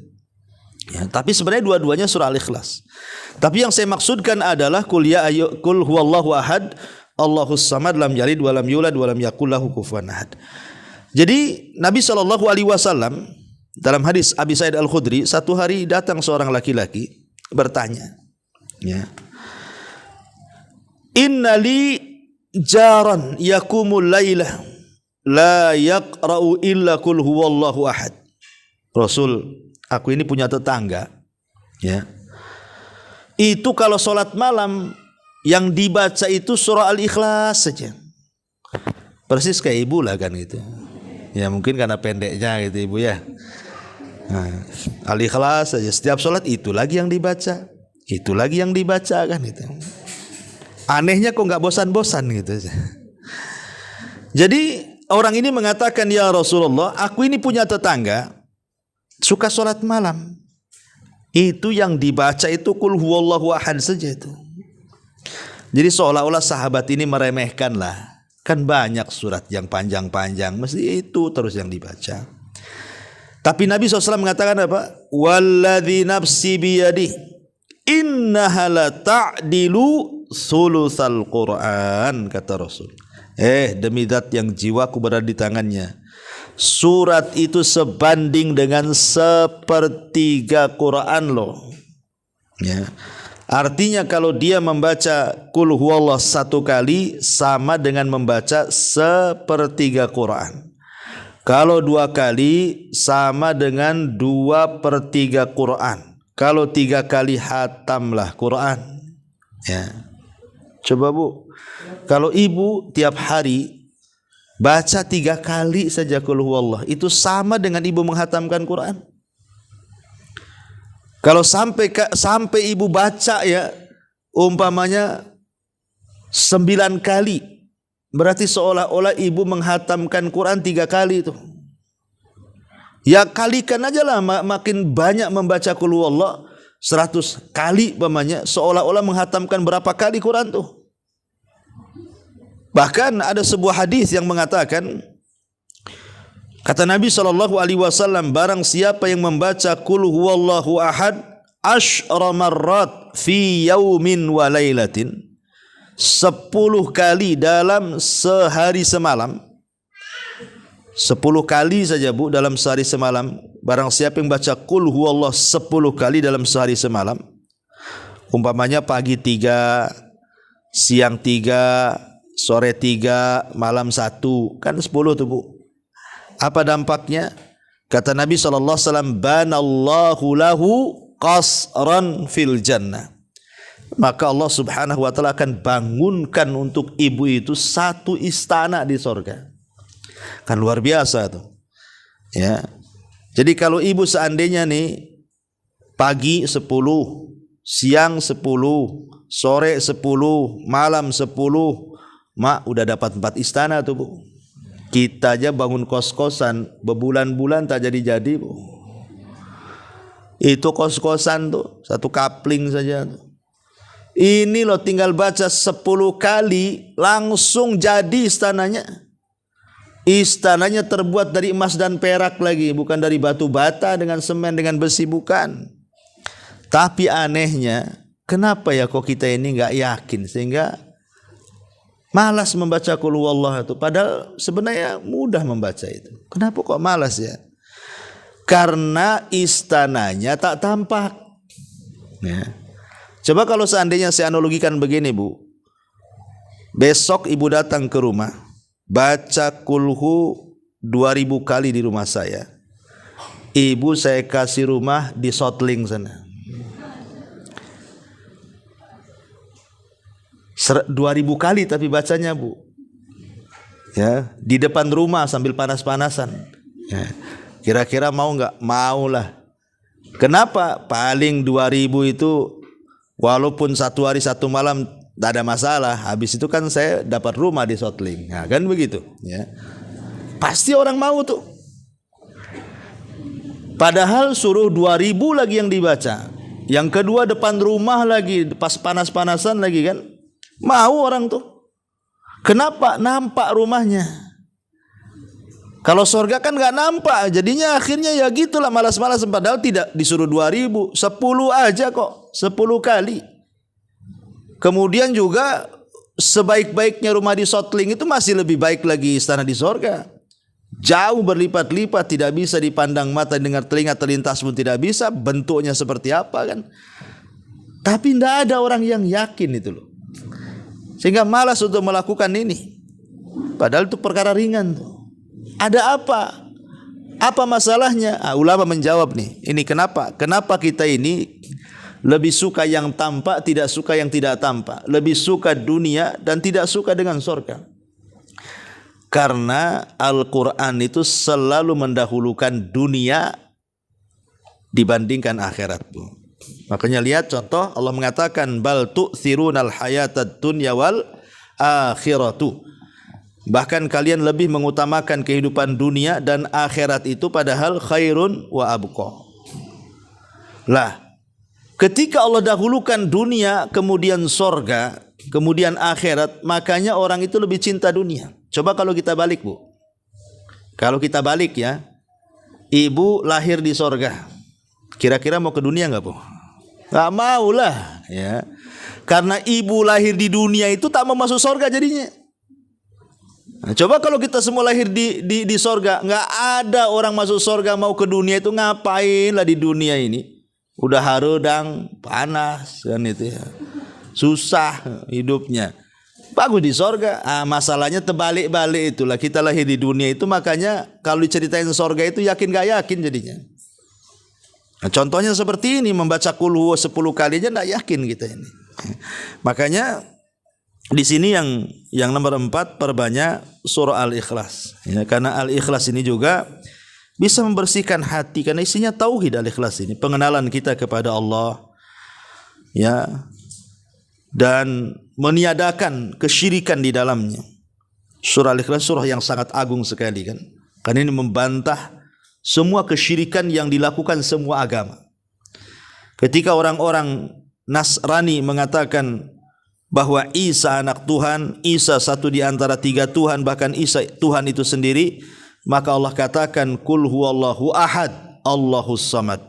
Ya, tapi sebenarnya dua-duanya surah Al-Ikhlas. Tapi yang saya maksudkan adalah Qul huwallahu ahad, Allahus samad, lam yalid walam yulad walam yakul lahu kufuwan ahad. Jadi Nabi SAW dalam hadis Abi Sa'id Al-Khudri, satu hari datang seorang laki-laki bertanya, ya, inna li jaran yakumul laylah la yaqra'u illa Qul huwallahu ahad. Rasul, aku ini punya tetangga, ya, itu kalau sholat malam yang dibaca itu surah Al-Ikhlas saja. Persis kayak ibu lah, kan, gitu. Ya mungkin karena pendeknya gitu, Ibu, ya. Nah, Al-Ikhlas saja setiap sholat, itu lagi yang dibaca, itu lagi yang dibaca, kan, gitu. Anehnya kok nggak bosan-bosan gitu. Jadi orang ini mengatakan, ya Rasulullah, aku ini punya tetangga suka sholat malam, itu yang dibaca itu Qul huwallahu ahad saja itu. Jadi seolah-olah sahabat ini meremehkan lah. Kan banyak surat yang panjang-panjang, mesti itu terus yang dibaca. Tapi Nabi SAW mengatakan apa? Walladzi nafsi biyadih innaha la ta'dilu sulusal Quran, kata Rasul. Demi zat yang jiwaku berada di tangannya, surat itu sebanding dengan sepertiga Quran loh. Ya. Artinya kalau dia membaca Qul huwallah 1 kali sama dengan membaca sepertiga Quran. Kalau 2 kali sama dengan 2/3 Quran. Kalau 3 kali hatamlah Quran. Ya. Coba Bu, kalau ibu tiap hari baca 3 kali saja Qul huwallah, itu sama dengan ibu menghatamkan Quran. Kalau sampai ibu baca ya umpamanya 9 kali, berarti seolah-olah ibu menghatamkan Quran 3 kali itu. Ya kalikan aja lah, makin banyak membaca Qul huwallah 100 kali umpamanya, seolah-olah menghatamkan berapa kali Quran tuh. Bahkan ada sebuah hadis yang mengatakan, kata Nabi SAW, barang siapa yang membaca Qul huwallahu ahad 10 marrat fi yaumin wa lailatin, 10 kali dalam sehari semalam. 10 kali saja Bu dalam sehari semalam. Barang siapa yang baca Qul huwallah 10 kali dalam sehari semalam, umpamanya pagi 3, siang 3, sore 3, malam 1, kan 10 tuh Bu. Apa dampaknya? Kata Nabi SAW, banallahu lahu qasran fil jannah. Maka Allah Subhanahu wa ta'ala akan bangunkan untuk ibu itu 1 istana di sorga. Kan luar biasa tuh. Ya. Jadi kalau ibu seandainya nih pagi 10, siang 10, sore 10, malam 10, mak udah dapat 4 istana tuh Bu. Kita aja bangun kos-kosan berbulan-bulan tak jadi-jadi Bu. Itu kos-kosan tuh 1 kapling saja tuh. Ini loh tinggal baca 10 kali langsung jadi istananya. Istananya terbuat dari emas dan perak lagi, bukan dari batu bata dengan semen dengan besi, bukan. Tapi anehnya, kenapa ya kok kita ini nggak yakin sehingga malas membaca Qul huwallah itu, padahal sebenarnya mudah membaca itu. Kenapa kok malas ya? Karena istananya tak tampak. Ya. Coba kalau seandainya saya analogikan begini Bu, besok ibu datang ke rumah, baca kulhu 2000 kali di rumah saya. Ibu saya kasih rumah di Sotling sana. 2000 kali tapi bacanya Bu. Ya, di depan rumah sambil panas-panasan. Ya. Kira-kira mau nggak? Mau lah. Kenapa? Paling 2000 itu walaupun 1 hari 1 malam tak ada masalah. Habis itu kan saya dapat rumah di Sotling. Nah, kan begitu. Ya. Pasti orang mau tuh. Padahal suruh 2000 lagi yang dibaca. Yang kedua depan rumah lagi, pas panas-panasan lagi kan. Mau orang tuh. Kenapa? Nampak rumahnya. Kalau surga kan nggak nampak, jadinya akhirnya ya gitulah malas-malas. Padahal tidak disuruh 2000, 10 aja kok, 10 kali. Kemudian juga sebaik-baiknya rumah di Sotling itu masih lebih baik lagi istana di surga. Jauh berlipat-lipat, tidak bisa dipandang mata, dengar telinga, terlintas pun tidak bisa. Bentuknya seperti apa kan? Tapi tidak ada orang yang yakin itu loh. Sehingga malas untuk melakukan ini. Padahal itu perkara ringan tuh. Ada apa? Apa masalahnya? Ulama menjawab nih. Ini kenapa? Kenapa kita ini lebih suka yang tampak, tidak suka yang tidak tampak. Lebih suka dunia dan tidak suka dengan surga. Karena Al-Quran itu selalu mendahulukan dunia dibandingkan akhirat. Makanya lihat contoh, Allah mengatakan bal tu'thirunal hayatad dunya wal akhiratu. Bahkan kalian lebih mengutamakan kehidupan dunia dan akhirat itu, padahal khairun wa abqa. Lah, ketika Allah dahulukan dunia, kemudian sorga, kemudian akhirat, makanya orang itu lebih cinta dunia. Coba kalau kita balik Bu. Kalau kita balik ya, ibu lahir di sorga, kira-kira mau ke dunia nggak, Bu? Nggak mau lah, ya. Karena ibu lahir di dunia itu tak mau masuk sorga jadinya. Nah, coba kalau kita semua lahir di sorga, nggak ada orang masuk sorga mau ke dunia itu, ngapain lah di dunia ini? Udah harudang, panas kan itu ya. Susah hidupnya. Bagus di sorga. Masalahnya terbalik-balik itulah, kita lahir di dunia itu, makanya kalau diceritain sorga itu yakin gak yakin jadinya. Nah, contohnya seperti ini, membaca qul huwa 10 kali aja gak yakin kita ini. Makanya di sini yang nomor 4, perbanyak surah Al-Ikhlas. Ya, karena Al-Ikhlas ini juga bisa membersihkan hati, karena isinya tauhid. Al-Ikhlas ini pengenalan kita kepada Allah, ya, dan meniadakan kesyirikan di dalamnya. Surah Al-Ikhlas surah yang sangat agung sekali kan. Karena ini membantah semua kesyirikan yang dilakukan semua agama. Ketika orang-orang Nasrani mengatakan bahwa Isa anak Tuhan, Isa satu di antara 3 Tuhan, bahkan Isa Tuhan itu sendiri, maka Allah katakan qul huwallahu ahad, Allahus samad.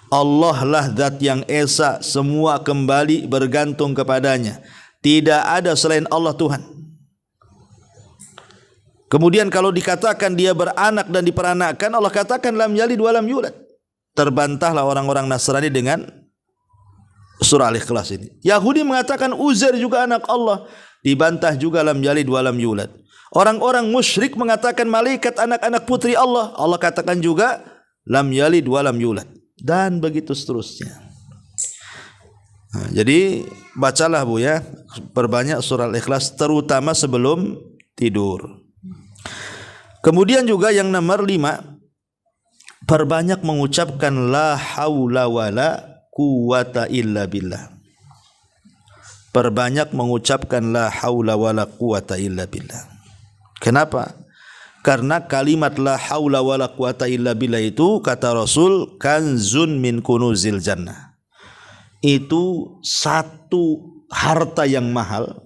Allah lah zat yang esa, semua kembali bergantung kepadanya. Tidak ada selain Allah Tuhan. Kemudian kalau dikatakan dia beranak dan diperanakkan, Allah katakan lam yalid wa lam yulad. Terbantahlah orang-orang Nasrani dengan surah Al-Ikhlas ini. Yahudi mengatakan Uzair juga anak Allah, dibantah juga lam yalid wa lam yulad. Orang-orang musyrik mengatakan malaikat anak-anak putri Allah, Allah katakan juga lam yalid wa lam yulad. Dan begitu seterusnya. Nah, jadi bacalah, Bu, ya, perbanyak surah Al-Ikhlas, terutama sebelum tidur. Kemudian juga yang nomor 5, perbanyak mengucapkan la haula wala quwata illa billah. Perbanyak mengucapkan la haula wala quwata illa billah. Kenapa? Karena kalimat la haula wala quwata illa billah itu, kata Rasul, kanzun min kunuzil jannah. Itu satu harta yang mahal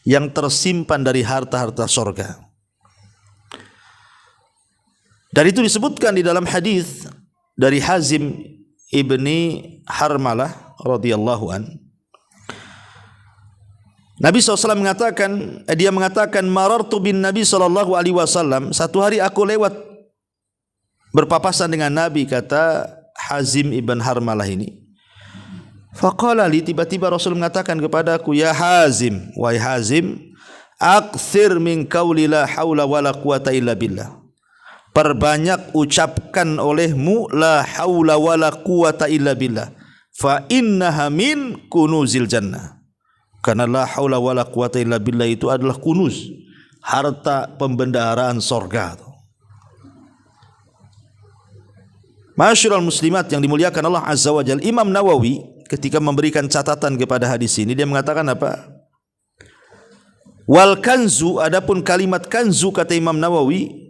yang tersimpan dari harta-harta surga. Dan itu disebutkan di dalam hadis dari Hazim ibni Harmalah radhiyallahu an. Nabi SAW mengatakan, dia mengatakan, marartu bin Nabi SAW, satu hari aku lewat berpapasan dengan Nabi, kata Hazim ibn Harmalah ini. Faqala li, tiba-tiba Rasul mengatakan kepadaku, ya Hazim, wahai Hazim, akthir min qawli la haula wala quwata illa billah. Perbanyak ucapkan olehmu la haula wala quwata illa billah, fa innaha min kunuzil jannah. Karena la haula wala quwata illa billah itu adalah kunuz, harta pembendaharaan sorga. Masyarul muslimat yang dimuliakan Allah Azza wa Jalla, Imam Nawawi ketika memberikan catatan kepada hadis ini, dia mengatakan apa? Wal kanzu, adapun kalimat kanzu, kata Imam Nawawi,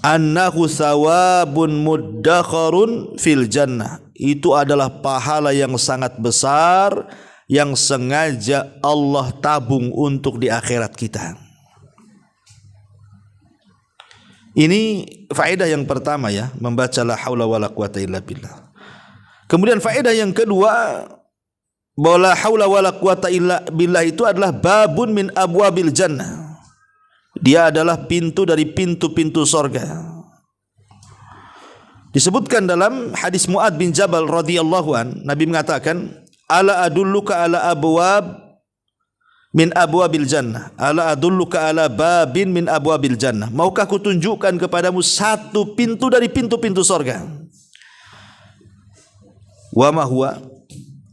annahu thawabun muddakharun fil jannah. Itu adalah pahala yang sangat besar yang sengaja Allah tabung untuk di akhirat kita. Ini faedah yang pertama, ya, membaca la haula wala quwata illa billah. Kemudian faedah yang kedua, bahwa la haula wala quwata illa billah itu adalah babun min abwabil jannah. Dia adalah pintu dari pintu-pintu sorga. Disebutkan dalam hadis Mu'ad bin Jabal radhiyallahu an, Nabi mengatakan, ala adulluka ala abwab min abwabil jannah, ala adulluka ala babin min abwabil jannah. Maukah aku tunjukkan kepadamu satu pintu dari pintu-pintu sorga? Wa ma huwa,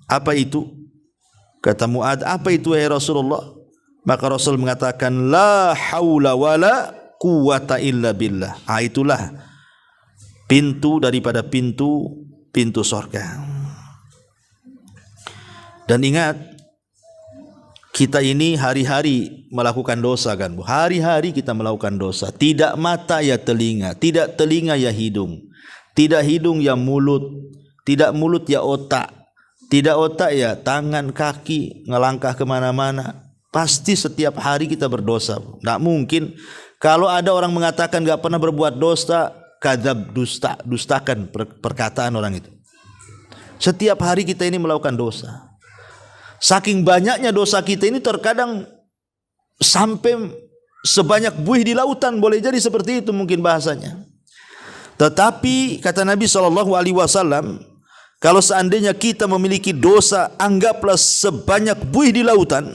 apa itu? Kata Mu'ad, apa itu ya Rasulullah? Maka Rasul mengatakan la haula wala quwata illa billah. Itulah pintu daripada pintu sorga. Dan ingat, kita ini hari-hari melakukan dosa kan, Bu? Hari-hari kita melakukan dosa. Tidak mata ya telinga, tidak telinga ya hidung, tidak hidung ya mulut, tidak mulut ya otak, tidak otak ya tangan, kaki, ngelangkah kemana-mana. Pasti setiap hari kita berdosa. Tidak mungkin. Kalau ada orang mengatakan gak pernah berbuat dosa, kadzab, dustakan perkataan orang itu. Setiap hari kita ini melakukan dosa. Saking banyaknya dosa kita ini terkadang sampai sebanyak buih di lautan, boleh jadi seperti itu mungkin bahasanya. Tetapi kata Nabi SAW, kalau seandainya kita memiliki dosa, anggaplah sebanyak buih di lautan,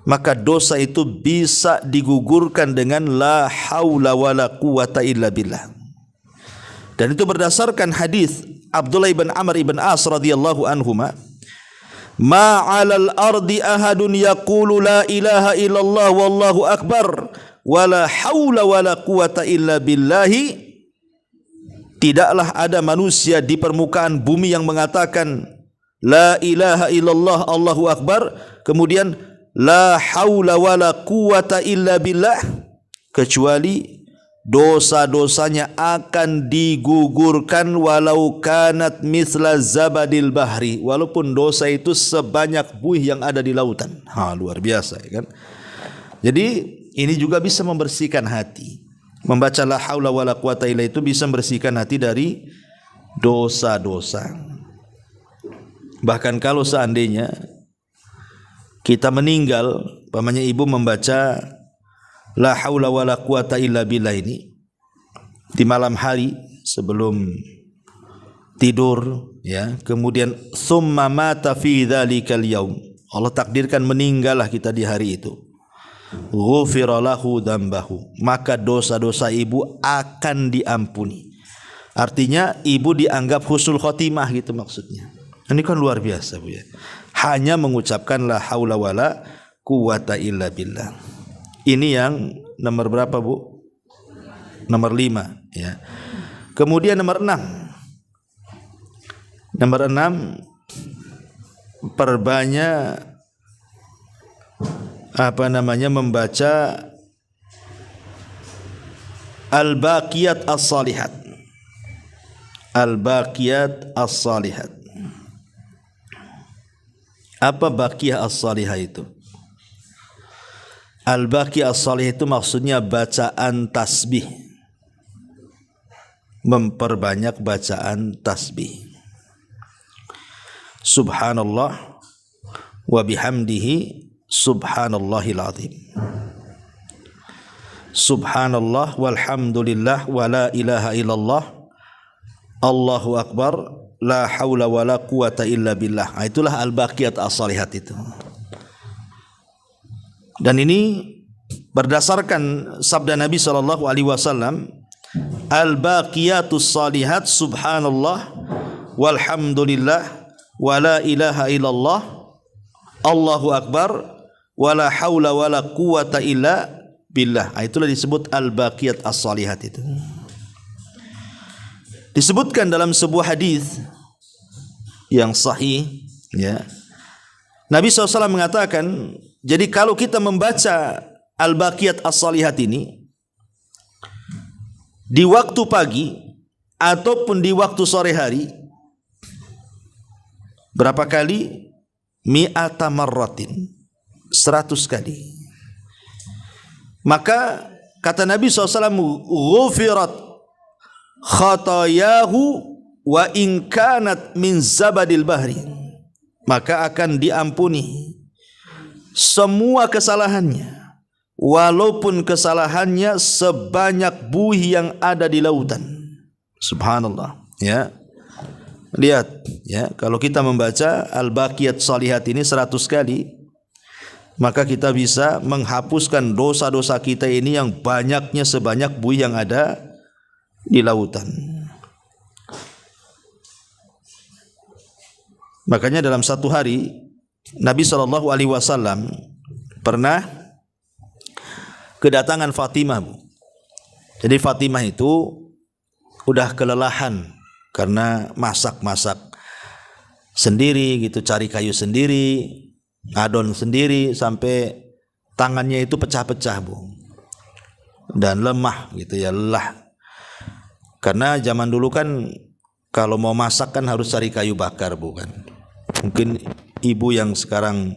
maka dosa itu bisa digugurkan dengan la haula wala quwata illa billah. Dan itu berdasarkan hadis Abdullah ibn Amr ibn As radhiyallahu anhuma, ma 'alal ardi ahadun yaqulu la ilaha illallah wallahu akbar wala haula wala quwata illa billahi. Tidaklah ada manusia di permukaan bumi yang mengatakan la ilaha illallah Allahu akbar, kemudian la haula wala quwata illa billah, kecuali dosa-dosanya akan digugurkan walau kanat misla zabadil bahri, walaupun dosa itu sebanyak buih yang ada di lautan. Luar biasa ya kan. Jadi ini juga bisa membersihkan hati. Membaca la haula wala quwata illa itu bisa membersihkan hati dari dosa-dosa. Bahkan kalau seandainya kita meninggal, pamannya ibu membaca la haula wala quwata illa billah ini di malam hari sebelum tidur ya, kemudian summa mata fi dzalikal yaum, Allah takdirkan meninggallah kita di hari itu, ghufira lahu dzambahu, maka dosa-dosa ibu akan diampuni. Artinya ibu dianggap husnul khotimah gitu maksudnya. Ini kan luar biasa Bu ya. Hanya mengucapkan la haula wala quwata illa billah. Ini yang nomor berapa Bu? Nomor 5 ya. Kemudian nomor 6. Nomor 6, perbanyak membaca al-baqiyat as-salihat. Al-baqiyat as-salihat. Apa baqiyah as-salihah itu? Al-baqiyah as-salihah itu maksudnya bacaan tasbih. Memperbanyak bacaan tasbih. Subhanallah wa bihamdihi subhanallahil azim. Subhanallah walhamdulillah wa la ilaha illallah Allahu akbar la haula wala quwata illa billah. Itulah al-baqiyat as-salihat itu. Dan ini berdasarkan sabda Nabi SAW, al-baqiyatus salihat subhanallah walhamdulillah wa la ilaha illallah Allahu akbar wa la haula wala quwata illa billah. Itulah disebut al-baqiyat as-salihat itu. Disebutkan dalam sebuah hadis yang sahih ya, Nabi SAW mengatakan, jadi kalau kita membaca al-baqiyat as-salihat ini di waktu pagi ataupun di waktu sore hari, berapa kali? Mi'ata marratin, 100 kali. Maka kata Nabi SAW, ghufirat khatayahu wa in kanat min zabadil bahri, maka akan diampuni semua kesalahannya walaupun kesalahannya sebanyak buih yang ada di lautan. Subhanallah ya. Lihat ya, kalau kita membaca al-baqiyat salihat ini 100 kali, maka kita bisa menghapuskan dosa-dosa kita ini yang banyaknya sebanyak buih yang ada di lautan. Makanya dalam satu hari Nabi SAW pernah kedatangan Fatimah. Jadi Fatimah itu udah kelelahan karena masak-masak sendiri gitu, cari kayu sendiri, ngadon sendiri, sampai tangannya itu pecah-pecah Bu, dan lemah gitu ya, lelah. Karena zaman dulu kan kalau mau masak kan harus cari kayu bakar bukan. Mungkin ibu yang sekarang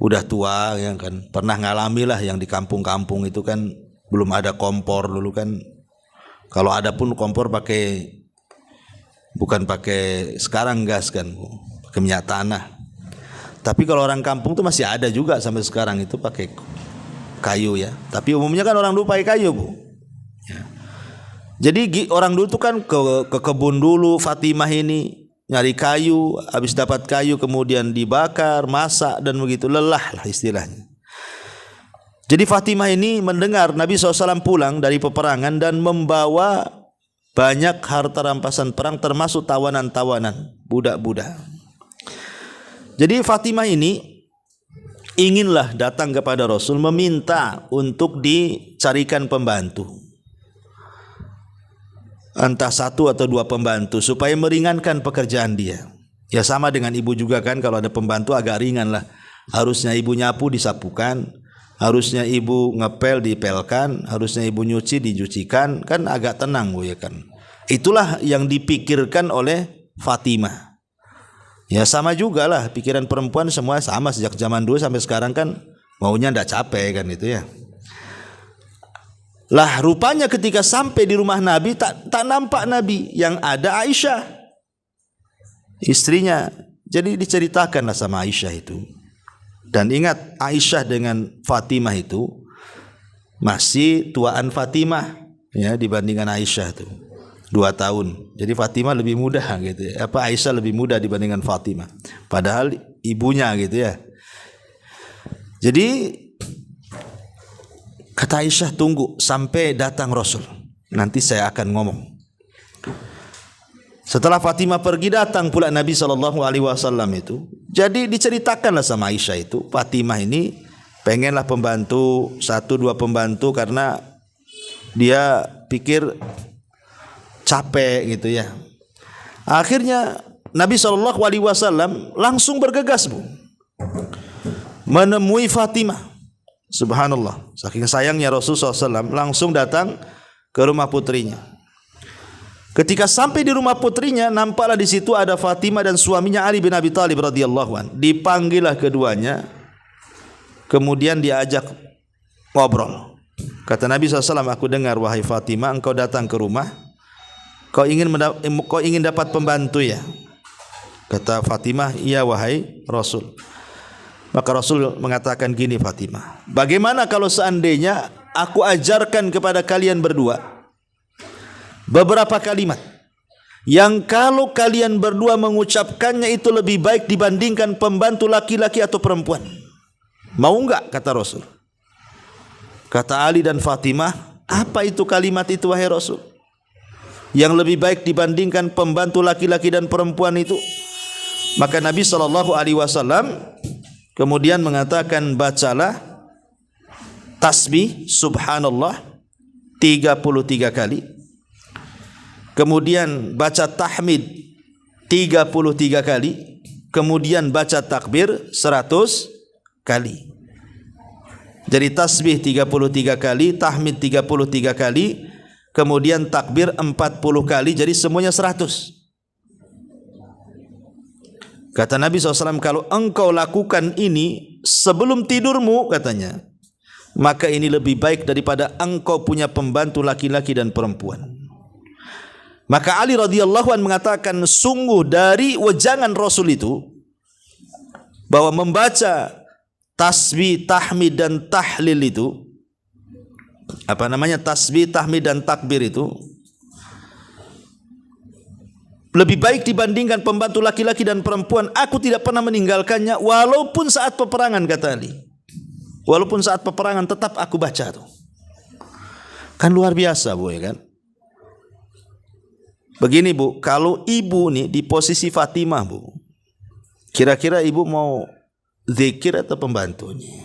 udah tua ya kan pernah ngalami lah yang di kampung-kampung itu kan belum ada kompor dulu kan, Kalau ada pun kompor bukan pakai sekarang gas kan, Bu, pakai minyak tanah. Tapi kalau orang kampung tuh masih ada juga sampai sekarang itu pakai kayu ya. Tapi umumnya kan orang dulu pakai kayu, Bu. Ya. Jadi orang dulu tuh kan ke kebun dulu, Fatimah ini nyari kayu, habis dapat kayu kemudian dibakar, masak dan begitu, lelah lah istilahnya. Jadi Fatimah ini mendengar Nabi SAW pulang dari peperangan dan membawa banyak harta rampasan perang termasuk tawanan-tawanan, budak-budak. Jadi Fatimah ini inginlah datang kepada Rasul meminta untuk dicarikan pembantu. Entah 1 atau 2 pembantu supaya meringankan pekerjaan dia. Ya sama dengan ibu juga kan, kalau ada pembantu agak ringan lah. Harusnya ibu nyapu disapukan, harusnya ibu ngepel dipelkan, harusnya ibu nyuci dicucikan, kan agak tenang, Bu, ya kan. Itulah yang dipikirkan oleh Fatimah. Ya sama juga lah, pikiran perempuan semua sama sejak zaman dulu sampai sekarang kan maunya ndak capek kan itu ya. Lah rupanya ketika sampai di rumah Nabi tak nampak Nabi, yang ada Aisyah istrinya. Jadi diceritakanlah sama Aisyah itu. Dan ingat Aisyah dengan Fatimah itu masih tuaan Fatimah ya dibandingkan Aisyah itu 2 tahun. Jadi Fatimah lebih muda gitu ya. Aisyah lebih muda dibandingkan Fatimah. Padahal ibunya gitu ya. Jadi kata Aisyah, tunggu sampai datang Rasul, nanti saya akan ngomong. Setelah Fatimah pergi, datang pula Nabi SAW itu. Jadi diceritakanlah sama Aisyah itu, Fatimah ini pengenlah pembantu 1-2 pembantu karena dia pikir capek gitu ya. Akhirnya Nabi SAW langsung bergegas, Bu, menemui Fatimah. Subhanallah, saking sayangnya Rasulullah SAW langsung datang ke rumah putrinya. Ketika sampai di rumah putrinya, nampaklah di situ ada Fatimah dan suaminya Ali bin Abi Thalib radhiyallahu anhu. Dipanggillah keduanya, kemudian diajak ngobrol. Kata Nabi SAW, aku dengar wahai Fatimah, engkau datang ke rumah, kau ingin dapat pembantu ya? Kata Fatimah, iya wahai Rasul. Maka Rasul mengatakan gini, Fatimah, bagaimana kalau seandainya aku ajarkan kepada kalian berdua beberapa kalimat yang kalau kalian berdua mengucapkannya itu lebih baik dibandingkan pembantu laki-laki atau perempuan? Mau enggak? Kata Rasul. Kata Ali dan Fatimah, apa itu kalimat itu wahai Rasul, yang lebih baik dibandingkan pembantu laki-laki dan perempuan itu? Maka Nabi SAW kemudian mengatakan, bacalah tasbih subhanallah 33 kali. Kemudian baca tahmid 33 kali. Kemudian baca takbir 100 kali. Jadi tasbih 33 kali, tahmid 33 kali, kemudian takbir 40 kali, jadi semuanya 100. Kata Nabi SAW, kalau engkau lakukan ini sebelum tidurmu, katanya, maka ini lebih baik daripada engkau punya pembantu laki-laki dan perempuan. Maka Ali radhiyallahu anhu mengatakan, sungguh dari wejangan Rasul itu bahwa membaca tasbih, tahmid dan tahlil itu, tasbih, tahmid dan takbir itu lebih baik dibandingkan pembantu laki-laki dan perempuan. Aku tidak pernah meninggalkannya walaupun saat peperangan, kata Ali. Walaupun saat peperangan tetap aku baca tuh. Kan luar biasa, Bu, ya kan? Begini, Bu, kalau ibu nih di posisi Fatimah, Bu, kira-kira ibu mau zikir atau pembantunya?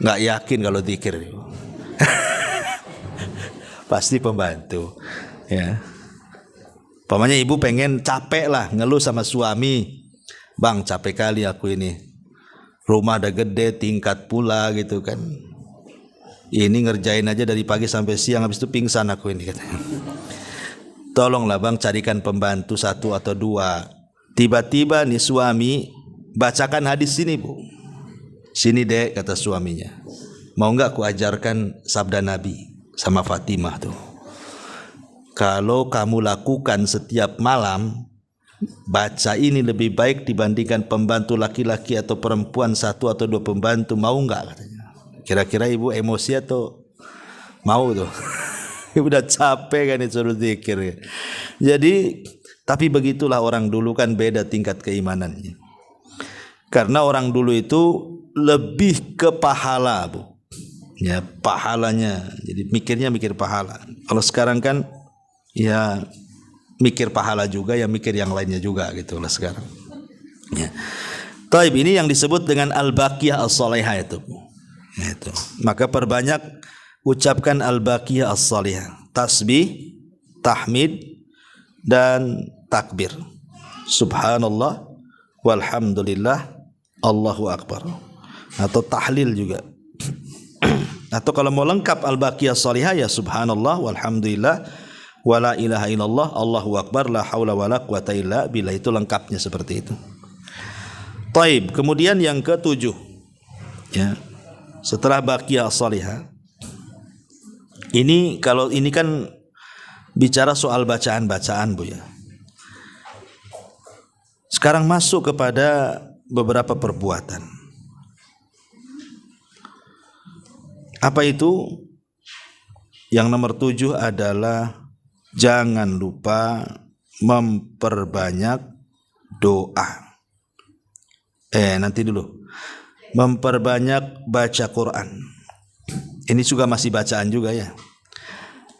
Nggak yakin kalau zikir. Pasti pembantu, ya. Pamannya ibu pengen capek lah, ngeluh sama suami, bang capek kali aku ini, rumah ada gede, tingkat pula gitu kan, ini ngerjain aja dari pagi sampai siang, habis itu pingsan aku ini, katanya. Tolonglah bang carikan pembantu 1 atau 2. Tiba-tiba nih suami bacakan hadis sini, Bu. Sini dek, kata suaminya, mau nggak aku ajarkan sabda Nabi sama Fatimah tuh. Kalau kamu lakukan setiap malam, baca ini lebih baik dibandingkan pembantu laki-laki atau perempuan 1 atau 2 pembantu, mau enggak katanya. Kira-kira ibu emosi atau mau tuh? Ibu udah capek kan disuruh zikir. Jadi, tapi begitulah orang dulu kan beda tingkat keimanannya. Karena orang dulu itu lebih ke pahala, Bu. Ya, pahalanya. Jadi mikir pahala. Kalau sekarang kan ya mikir pahala juga, ya mikir yang lainnya juga gitu lah sekarang. Ya. Taib, ini yang disebut dengan al-baqiyah as-salihah itu. Itu. Maka perbanyak ucapkan al-baqiyah as-salihah. Tasbih, tahmid dan takbir. Subhanallah walhamdulillah Allahu akbar. Atau tahlil juga. Atau kalau mau lengkap al-baqiyah as-salihah ya subhanallah walhamdulillah wala ilaha illallah Allahu akbar la haula wala quwata illa billah, itu lengkapnya seperti itu. Taib, kemudian yang ke-7 ya. Setelah baqiyah as-salihah, ini kalau ini kan bicara soal bacaan-bacaan, Bu ya. Sekarang masuk kepada beberapa perbuatan. Apa itu? Yang nomor 7 adalah jangan lupa memperbanyak doa. Nanti dulu. Memperbanyak baca Quran. Ini juga masih bacaan juga ya.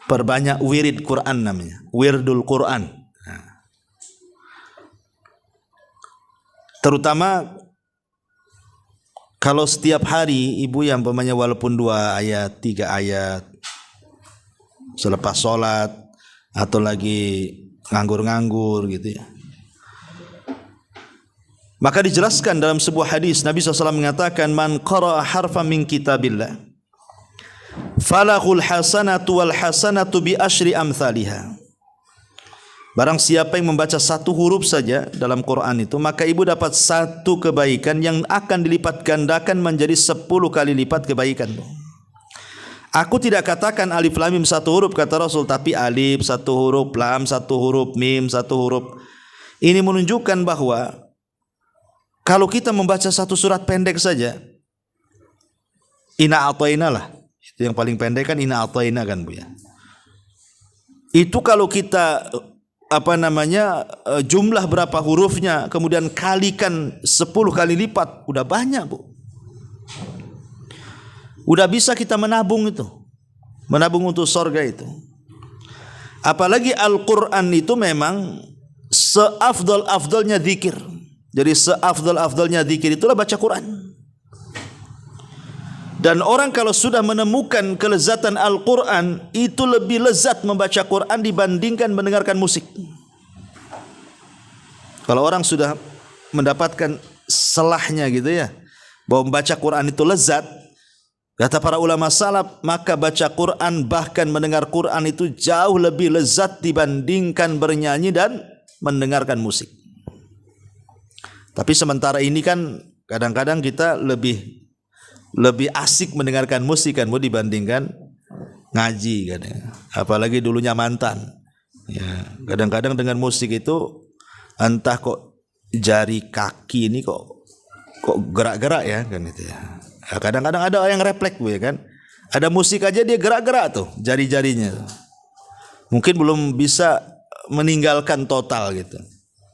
Perbanyak wirid Quran namanya. Wirdul Quran. Terutama kalau setiap hari ibu yang umpamanya walaupun 2 ayat, 3 ayat selepas sholat atau lagi nganggur-nganggur gitu ya. Maka dijelaskan dalam sebuah hadis Nabi SAW mengatakan, man qara'a harfan min kitabillah falahul hasanatu wal hasanatu bi asyri amthaliha. Barang siapa yang membaca 1 huruf saja dalam Quran itu, maka ibu dapat 1 kebaikan yang akan dilipat gandakan menjadi 10 kali lipat kebaikan. Aku tidak katakan alif lam mim 1 huruf kata Rasul, tapi alif 1 huruf, lam 1 huruf, mim 1 huruf. Ini menunjukkan bahwa kalau kita membaca 1 surat pendek saja, Inna a'tayna lah, itu yang paling pendek kan Inna a'tayna kan Bu ya. Itu kalau kita jumlah berapa hurufnya kemudian kalikan 10 kali lipat, udah banyak Bu. Udah bisa kita menabung itu. Menabung untuk surga itu. Apalagi Al-Quran itu memang seafdal-afdalnya zikir. Jadi seafdal-afdalnya zikir itulah baca Quran. Dan orang kalau sudah menemukan kelezatan Al-Quran, itu lebih lezat membaca Quran dibandingkan mendengarkan musik. Kalau orang sudah mendapatkan selahnya gitu ya, bahwa membaca Quran itu lezat, kata para ulama salaf, maka baca Quran bahkan mendengar Quran itu jauh lebih lezat dibandingkan bernyanyi dan mendengarkan musik. Tapi sementara ini kan kadang-kadang kita lebih asik mendengarkan musik kan, dibandingkan ngaji kan ya. Apalagi dulunya mantan. Ya, kadang-kadang dengan musik itu entah kok jari kaki ini kok gerak-gerak ya kan itu ya. Kadang-kadang ada yang refleks Bu ya kan. Ada musik aja dia gerak-gerak tuh jari-jarinya tuh. Mungkin belum bisa meninggalkan total gitu.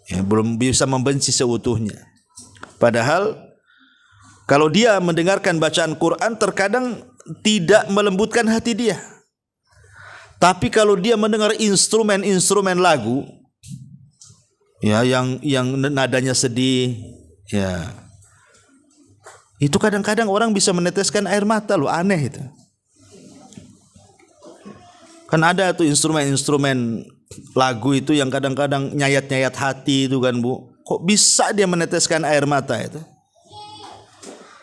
Ya, belum bisa membenci seutuhnya. Padahal kalau dia mendengarkan bacaan Quran terkadang tidak melembutkan hati dia. Tapi kalau dia mendengar instrumen lagu ya yang nadanya sedih ya, itu kadang-kadang orang bisa meneteskan air mata loh, aneh itu. Kan ada tuh instrumen lagu itu yang kadang-kadang nyayat-nyayat hati itu kan Bu. Kok bisa dia meneteskan air mata itu?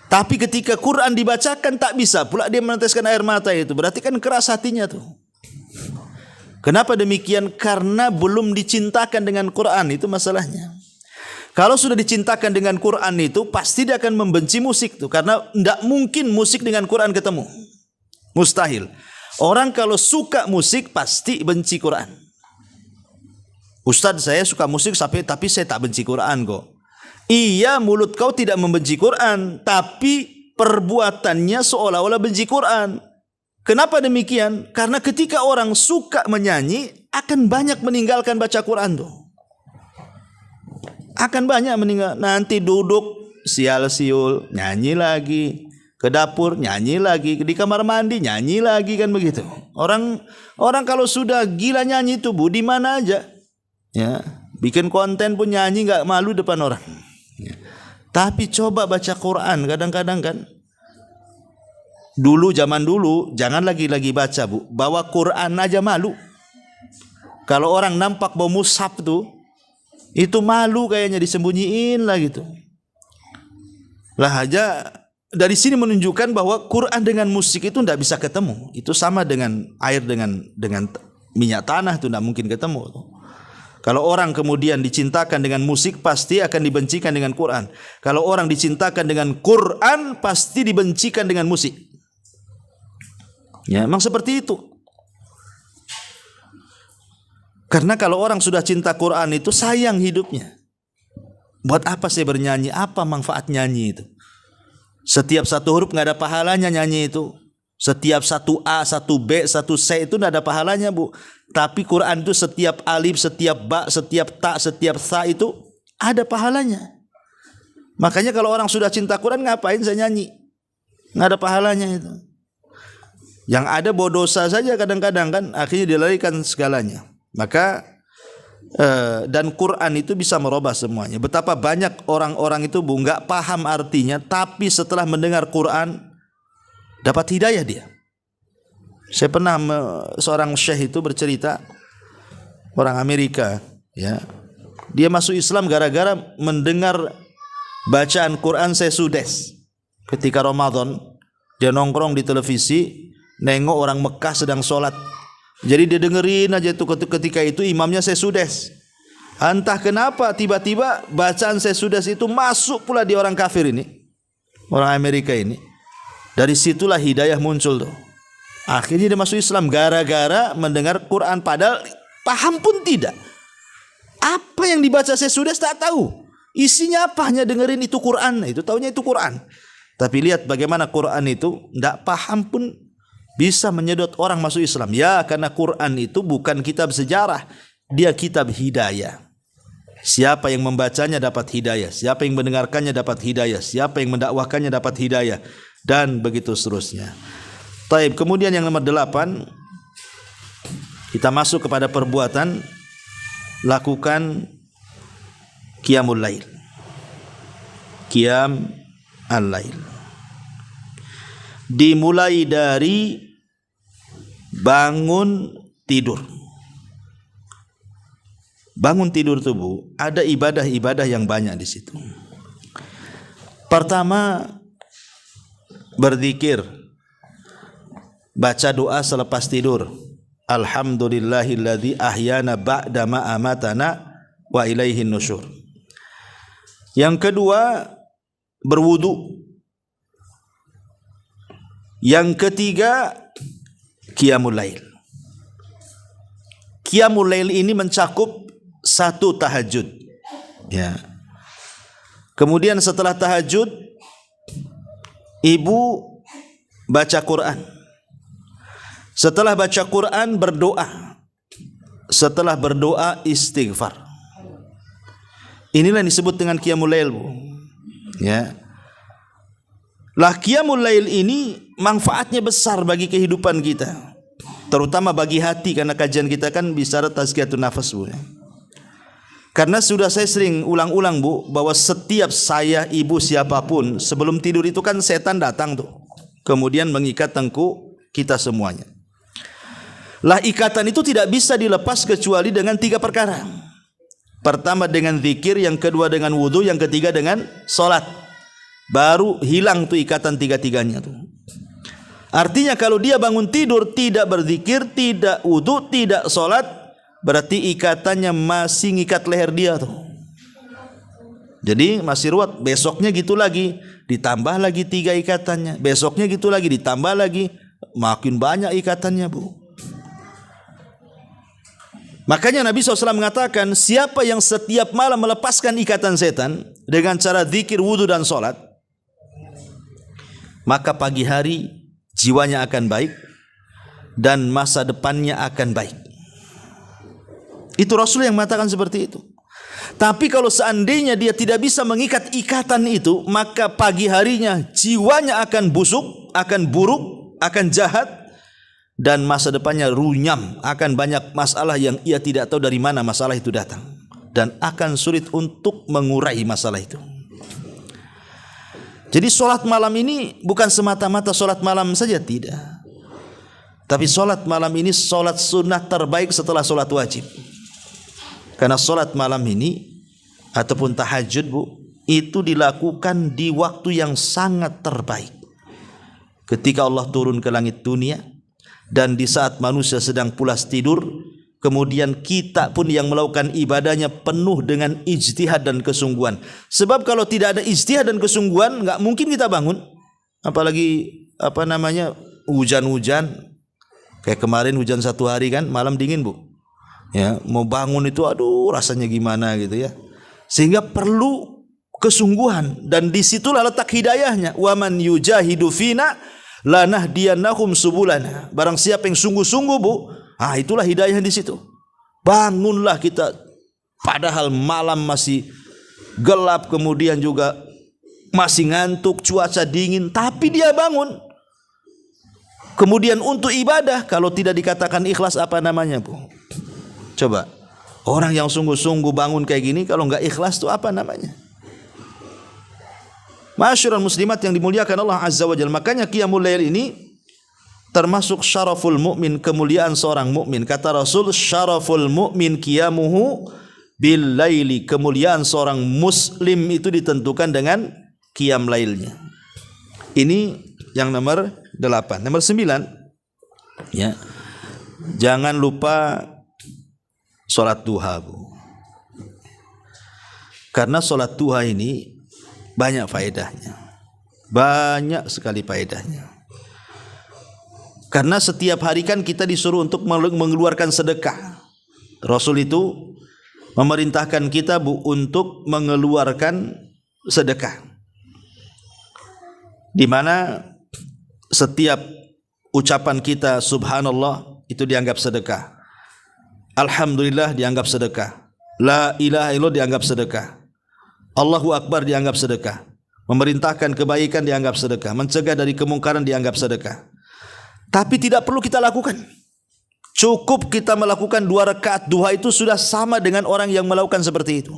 Tapi ketika Quran dibacakan tak bisa pula dia meneteskan air mata itu. Berarti kan keras hatinya tuh. Kenapa demikian? Karena belum dicintakan dengan Quran, itu masalahnya. Kalau sudah dicintakan dengan Quran itu pasti dia akan membenci musik tuh, karena tidak mungkin musik dengan Quran ketemu. Mustahil. Orang kalau suka musik pasti benci Quran. Ustadz, saya suka musik tapi saya tak benci Quran kok. Iya, mulut kau tidak membenci Quran, tapi perbuatannya seolah-olah benci Quran. Kenapa demikian? Karena ketika orang suka menyanyi, akan banyak meninggalkan baca Quran tuh. Akan banyak meninggal. Nanti duduk sial-siul, nyanyi lagi. Ke dapur, nyanyi lagi. Di kamar mandi, nyanyi lagi, kan begitu. Orang kalau sudah gila nyanyi itu, Bu, di mana aja. Ya, bikin konten pun nyanyi, nggak malu depan orang. Ya. Tapi coba baca Quran kadang-kadang kan. Dulu, zaman dulu, jangan lagi baca, Bu. Bawa Quran aja malu. Kalau orang nampak bawa mushaf tuh, itu malu kayaknya, disembunyiin lah gitu. Lah aja dari sini menunjukkan bahwa Quran dengan musik itu tidak bisa ketemu. Itu sama dengan air dengan minyak tanah, itu tidak mungkin ketemu. Kalau orang kemudian dicintakan dengan musik, pasti akan dibencikan dengan Quran. Kalau orang dicintakan dengan Quran, pasti dibencikan dengan musik. Ya, memang seperti itu. Karena kalau orang sudah cinta Quran itu sayang hidupnya. Buat apa saya bernyanyi? Apa manfaat nyanyi itu? Setiap satu huruf nggak ada pahalanya nyanyi itu. Setiap satu A, satu B, satu C itu tidak ada pahalanya, Bu. Tapi Quran itu setiap alif, setiap ba, setiap ta, setiap tha itu ada pahalanya. Makanya kalau orang sudah cinta Quran, ngapain saya nyanyi? Nggak ada pahalanya itu. Yang ada bawa dosa saja kadang-kadang kan, akhirnya dilarikan segalanya. Maka dan Quran itu bisa merubah semuanya. Betapa banyak orang-orang itu, Bu, nggak paham artinya, tapi setelah mendengar Quran dapat hidayah dia. Saya pernah seorang syekh itu bercerita, orang Amerika, ya. Dia masuk Islam gara-gara mendengar bacaan Quran Sesudes. Ketika Ramadan, dia nongkrong di televisi, nengok orang Mekah sedang sholat. Jadi dia dengerin aja itu, ketika itu imamnya Sesudes. Entah kenapa tiba-tiba bacaan Sesudes itu masuk pula di orang kafir ini, orang Amerika ini. Dari situlah hidayah muncul tuh. Akhirnya dia masuk Islam gara-gara mendengar Quran, padahal paham pun tidak. Apa yang dibaca Sesudes tak tahu. Isinya apa, hanya dengerin itu Quran, itu taunya itu Quran. Tapi lihat bagaimana Quran itu tidak paham pun bisa menyedot orang masuk Islam. Ya, karena Quran itu bukan kitab sejarah, dia kitab hidayah. Siapa yang membacanya dapat hidayah, siapa yang mendengarkannya dapat hidayah, siapa yang mendakwahkannya dapat hidayah, dan begitu seterusnya. Taib. Kemudian yang nomor 8, kita masuk kepada perbuatan lakukan qiyamul lail. Qiyam al-lail dimulai dari bangun tidur. Bangun tidur tuh, Bu, ada ibadah-ibadah yang banyak di situ. Pertama, berzikir, baca doa selepas tidur. Alhamdulillahilladzi ahyana ba'da ma amatana wa ilaihin nusyur. Yang kedua, berwudu. Yang ketiga, qiyamul lail. Qiyamul lail ini mencakup satu tahajud. Ya. Kemudian setelah tahajud, ibu baca Quran. Setelah baca Quran, berdoa. Setelah berdoa, istighfar. Inilah yang disebut dengan qiyamul lail, Bu. Ya. Lah qiyamul lail ini manfaatnya besar bagi kehidupan kita, terutama bagi hati, karena kajian kita kan bicara tazkiyatun nafas, Bu. Karena sudah saya sering ulang-ulang, Bu, bahwa setiap saya, ibu, siapapun sebelum tidur itu kan setan datang tuh, kemudian mengikat tengkuk kita semuanya. Lah ikatan itu tidak bisa dilepas kecuali dengan 3 perkara. Pertama dengan zikir, yang kedua dengan wudu, yang ketiga dengan salat. Baru hilang tuh ikatan 3-tiganya tuh. Artinya kalau dia bangun tidur tidak berzikir, tidak wudu, tidak salat, berarti ikatannya masih ngikat leher dia tuh. Jadi masih ruwet. Besoknya gitu lagi, ditambah lagi 3 ikatannya. Besoknya gitu lagi, ditambah lagi makin banyak ikatannya, Bu. Makanya Nabi SAW mengatakan, siapa yang setiap malam melepaskan ikatan setan dengan cara zikir, wudu dan sholat, maka pagi hari jiwanya akan baik dan masa depannya akan baik. Itu Rasul yang mengatakan seperti itu. Tapi kalau seandainya dia tidak bisa mengikat ikatan itu, maka pagi harinya jiwanya akan busuk, akan buruk, akan jahat, dan masa depannya runyam, akan banyak masalah yang ia tidak tahu dari mana masalah itu datang, dan akan sulit untuk mengurai masalah itu. Jadi solat malam ini bukan semata-mata solat malam saja, tidak. Tapi solat malam ini solat sunnah terbaik setelah solat wajib. Karena solat malam ini ataupun tahajud, Bu, itu dilakukan di waktu yang sangat terbaik. Ketika Allah turun ke langit dunia dan di saat manusia sedang pulas tidur, kemudian kita pun yang melakukan ibadahnya penuh dengan ijtihad dan kesungguhan. Sebab kalau tidak ada ijtihad dan kesungguhan, nggak mungkin kita bangun. Apalagi hujan-hujan. Kayak kemarin hujan 1 hari kan, malam dingin, Bu. Ya, mau bangun itu aduh rasanya gimana gitu ya. Sehingga perlu kesungguhan, dan disitulah letak hidayahnya. Wa man yujahidu fina lanahdiyannahum subulana. Barang siapa yang sungguh-sungguh, Bu, itulah hidayah di situ. Bangunlah kita padahal malam masih gelap, kemudian juga masih ngantuk, cuaca dingin, tapi dia bangun. Kemudian untuk ibadah, kalau tidak dikatakan ikhlas apa namanya, Bu? Coba, orang yang sungguh-sungguh bangun kayak gini, kalau enggak ikhlas itu apa namanya? Ma'asyiral muslimat yang dimuliakan Allah Azza wa Jalla. Makanya qiyamul lail ini termasuk syaraful mukmin, kemuliaan seorang mukmin. Kata Rasul, syaraful mukmin qiyamuhu bil laili. Kemuliaan seorang muslim itu ditentukan dengan qiyam lailnya. Ini yang nomor 8. Nomor 9, ya. Jangan lupa salat duha, Bu. Karena salat duha ini banyak faedahnya. Banyak sekali faedahnya. Karena setiap hari kan kita disuruh untuk mengeluarkan sedekah. Rasul itu memerintahkan kita, Bu, untuk mengeluarkan sedekah. Di mana setiap ucapan kita subhanallah itu dianggap sedekah. Alhamdulillah dianggap sedekah. La ilaha illallah dianggap sedekah. Allahu akbar dianggap sedekah. Memerintahkan kebaikan dianggap sedekah. Mencegah dari kemungkaran dianggap sedekah. Tapi tidak perlu kita lakukan. Cukup kita melakukan 2 rakaat duha itu sudah sama dengan orang yang melakukan seperti itu.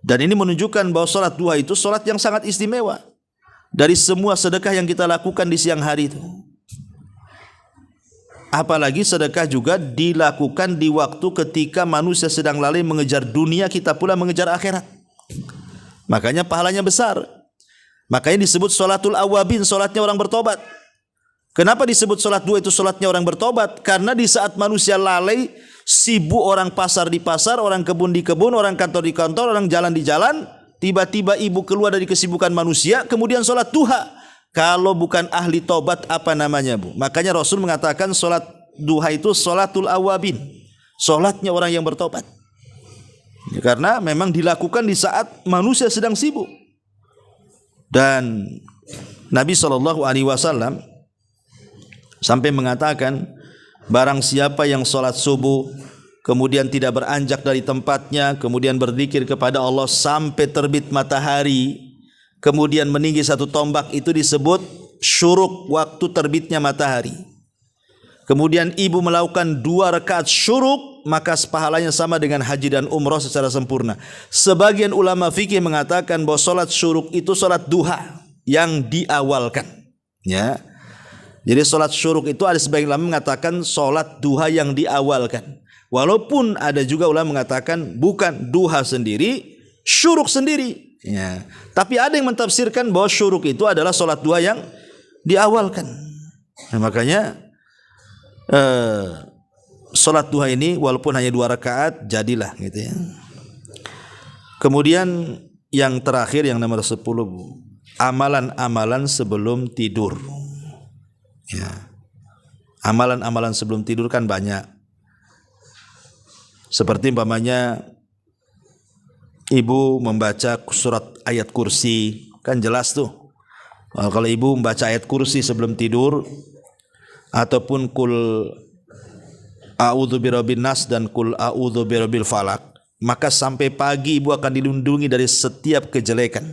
Dan ini menunjukkan bahwa salat duha itu salat yang sangat istimewa dari semua sedekah yang kita lakukan di siang hari itu. Apalagi sedekah juga dilakukan di waktu ketika manusia sedang lalai mengejar dunia, kita pula mengejar akhirat. Makanya pahalanya besar. Makanya disebut sholatul awabin, sholatnya orang bertobat. Kenapa disebut sholat duha itu sholatnya orang bertobat? Karena di saat manusia lalai, sibuk, orang pasar di pasar, orang kebun di kebun, orang kantor di kantor, orang jalan di jalan, tiba-tiba ibu keluar dari kesibukan manusia, kemudian sholat duha. Kalau bukan ahli tobat apa namanya, Bu? Makanya Rasul mengatakan sholat duha itu sholatul awabin, sholatnya orang yang bertobat. Ya, karena memang dilakukan di saat manusia sedang sibuk. Dan Nabi SAW sampai mengatakan, barang siapa yang sholat subuh kemudian tidak beranjak dari tempatnya, kemudian berzikir kepada Allah sampai terbit matahari, kemudian meninggi 1 tombak, itu disebut syuruk, waktu terbitnya matahari. Kemudian ibu melakukan 2 rakaat syuruk, maka pahalanya sama dengan haji dan umrah secara sempurna. Sebagian ulama fikih mengatakan bahwa salat syuruk itu salat duha yang diawalkan, ya. Jadi salat syuruk itu ada sebagian ulama mengatakan salat duha yang diawalkan. Walaupun ada juga ulama mengatakan bukan, duha sendiri, syuruk sendiri, ya. Tapi ada yang mentafsirkan bahwa syuruk itu adalah salat duha yang diawalkan. Nah, makanya salat duha ini walaupun hanya 2 rakaat jadilah gitu ya. Kemudian yang terakhir yang nomor 10, Bu. amalan-amalan sebelum tidur. Ya. Amalan-amalan sebelum tidur kan banyak. Seperti umpamanya ibu membaca surat ayat kursi, kan jelas tuh. Kalau ibu membaca ayat kursi sebelum tidur, ataupun kul a'udzu birabbin nas dan kul a'udzu birabbil falaq, maka sampai pagi ibu akan dilindungi dari setiap kejelekan,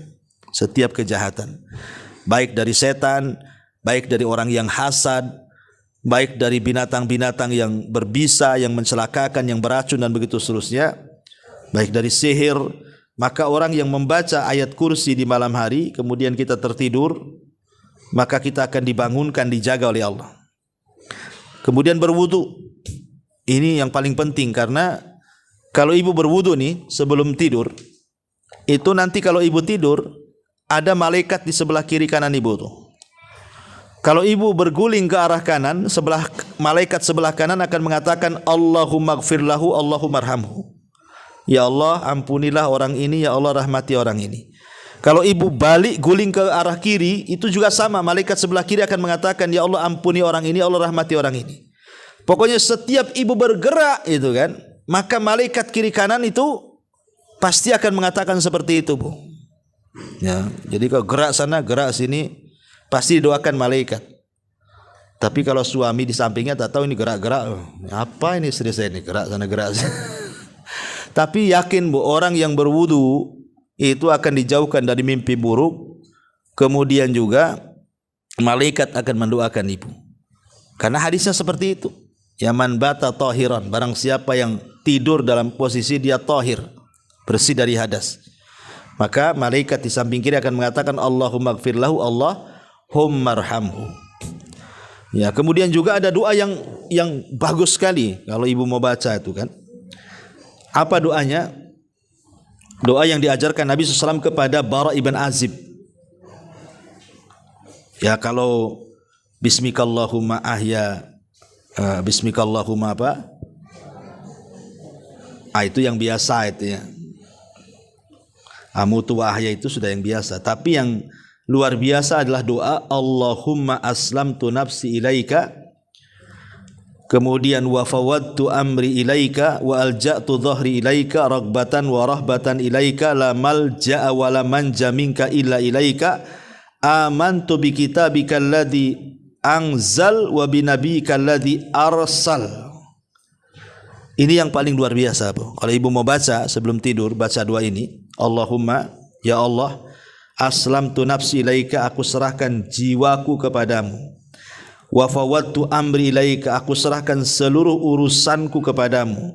setiap kejahatan, baik dari setan, baik dari orang yang hasad, baik dari binatang-binatang yang berbisa, yang mencelakakan, yang beracun dan begitu seterusnya, baik dari sihir. Maka orang yang membaca ayat kursi di malam hari kemudian kita tertidur, maka kita akan dibangunkan, dijaga oleh Allah. Kemudian berwudu, ini yang paling penting, karena kalau ibu berwudu nih sebelum tidur, itu nanti kalau ibu tidur ada malaikat di sebelah kiri kanan ibu tuh. Kalau ibu berguling ke arah kanan, malaikat sebelah kanan akan mengatakan Allahumma gfir lahu, Allahumma arhamhu. Ya Allah, ampunilah orang ini, ya Allah rahmati orang ini. Kalau ibu balik guling ke arah kiri, itu juga sama, malaikat sebelah kiri akan mengatakan ya Allah ampuni orang ini, ya Allah rahmati orang ini. Pokoknya setiap ibu bergerak itu kan, maka malaikat kiri kanan itu pasti akan mengatakan seperti itu, Bu. Ya, jadi kalau gerak sana, gerak sini, pasti didoakan malaikat. Tapi kalau suami di sampingnya tak tahu ini gerak-gerak, apa ini istri saya ini gerak sana gerak sana. Tapi yakin Bu, orang yang berwudu itu akan dijauhkan dari mimpi buruk. Kemudian juga malaikat akan mendoakan ibu. Karena hadisnya seperti itu. Ya man bata tahiran, barang siapa yang tidur dalam posisi dia tahir, bersih dari hadas, maka malaikat di samping kiri akan mengatakan Allahumma gfir lahu, Allahumma arhamhu. Ya, kemudian juga ada doa yang bagus sekali kalau ibu mau baca itu kan. Apa doanya? Doa yang diajarkan Nabi SAW kepada Bara ibn Azib. Ya, kalau bismikallahumma ahya, bismikallahumma apa? Itu yang biasa itu ya. Amutu wa ahya itu sudah yang biasa. Tapi yang luar biasa adalah doa Allahumma aslamtu nafsi ilaika, kemudian wa fawwadtu amri ilaika wa alja'tu dhahri ilaika ragbatan wa rahbatan ilaika la malja'a wa la manja minka illa ilaika amantu bi kitabika alladhi anzal wa bi nabiyyika alladhi arsal. Ini yang paling luar biasa, Bu. Kalau ibu mau baca sebelum tidur, baca doa ini. Allahumma, ya Allah, aslamtu nafsi ilaika, aku serahkan jiwaku kepadamu. Wa fawwadtu amri ilaika, aku serahkan seluruh urusanku kepadamu.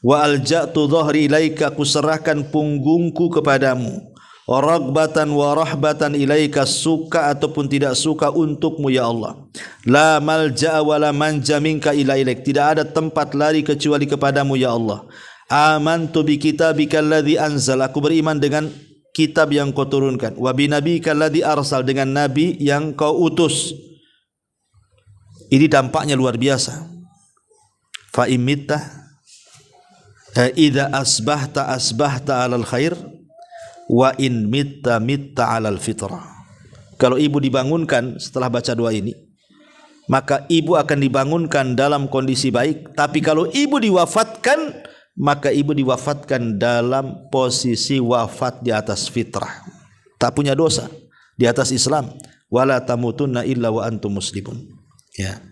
Wa alja'tu dhahri ilaika, aku serahkan punggungku kepadamu. Wa ragbatan wa rahbatan ilaika, suka ataupun tidak suka untukmu ya Allah. La malja'a wa la manja minka illa ilaik, tidak ada tempat lari kecuali kepadamu ya Allah. Amantu bi kitabika alladhi anzal, aku beriman dengan kitab yang kau turunkan. Wa bi nabiyyika alladhi arsal, dengan nabi yang kau utus. Ini dampaknya luar biasa. Fa imitta idza asbahta alal khair wa in mitta alal fitrah. Kalau ibu dibangunkan setelah baca doa ini, maka ibu akan dibangunkan dalam kondisi baik. Tapi kalau ibu diwafatkan, maka ibu diwafatkan dalam posisi wafat di atas fitrah, tak punya dosa, di atas Islam. Wala tamutunna illa wa antum muslimun. Ya,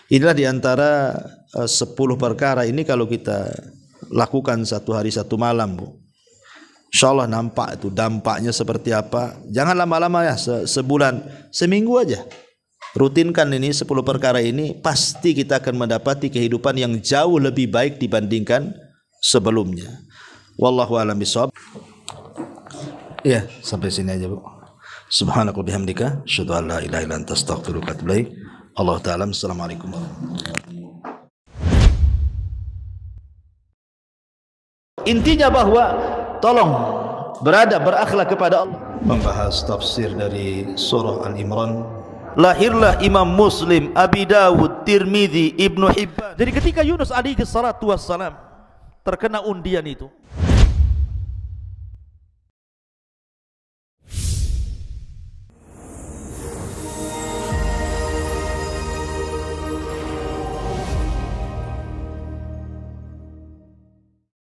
inilah diantara 10 perkara ini kalau kita lakukan satu hari satu malam, Bu, insyaallah nampak itu dampaknya seperti apa. Jangan lama-lama ya, sebulan, seminggu aja rutinkan ini 10 perkara ini, pasti kita akan mendapati kehidupan yang jauh lebih baik dibandingkan sebelumnya. Wallahu a'lam bishawab. Ya, sampai sini aja, Bu. Subhanaka wa bihamdika asyhadu an la ilaha illa anta astaghfiruka wa atubu ilaik. Allah ta'ala. Assalamualaikum warahmatullahi wabarakatuh. Intinya bahwa tolong berakhlak kepada Allah. Membahas tafsir dari surah Al-Imran. Lahirlah Imam Muslim, Abi Dawud, Tirmidzi, Ibnu Hibban. Jadi ketika Yunus alaihi salatu wassalam terkena undian itu,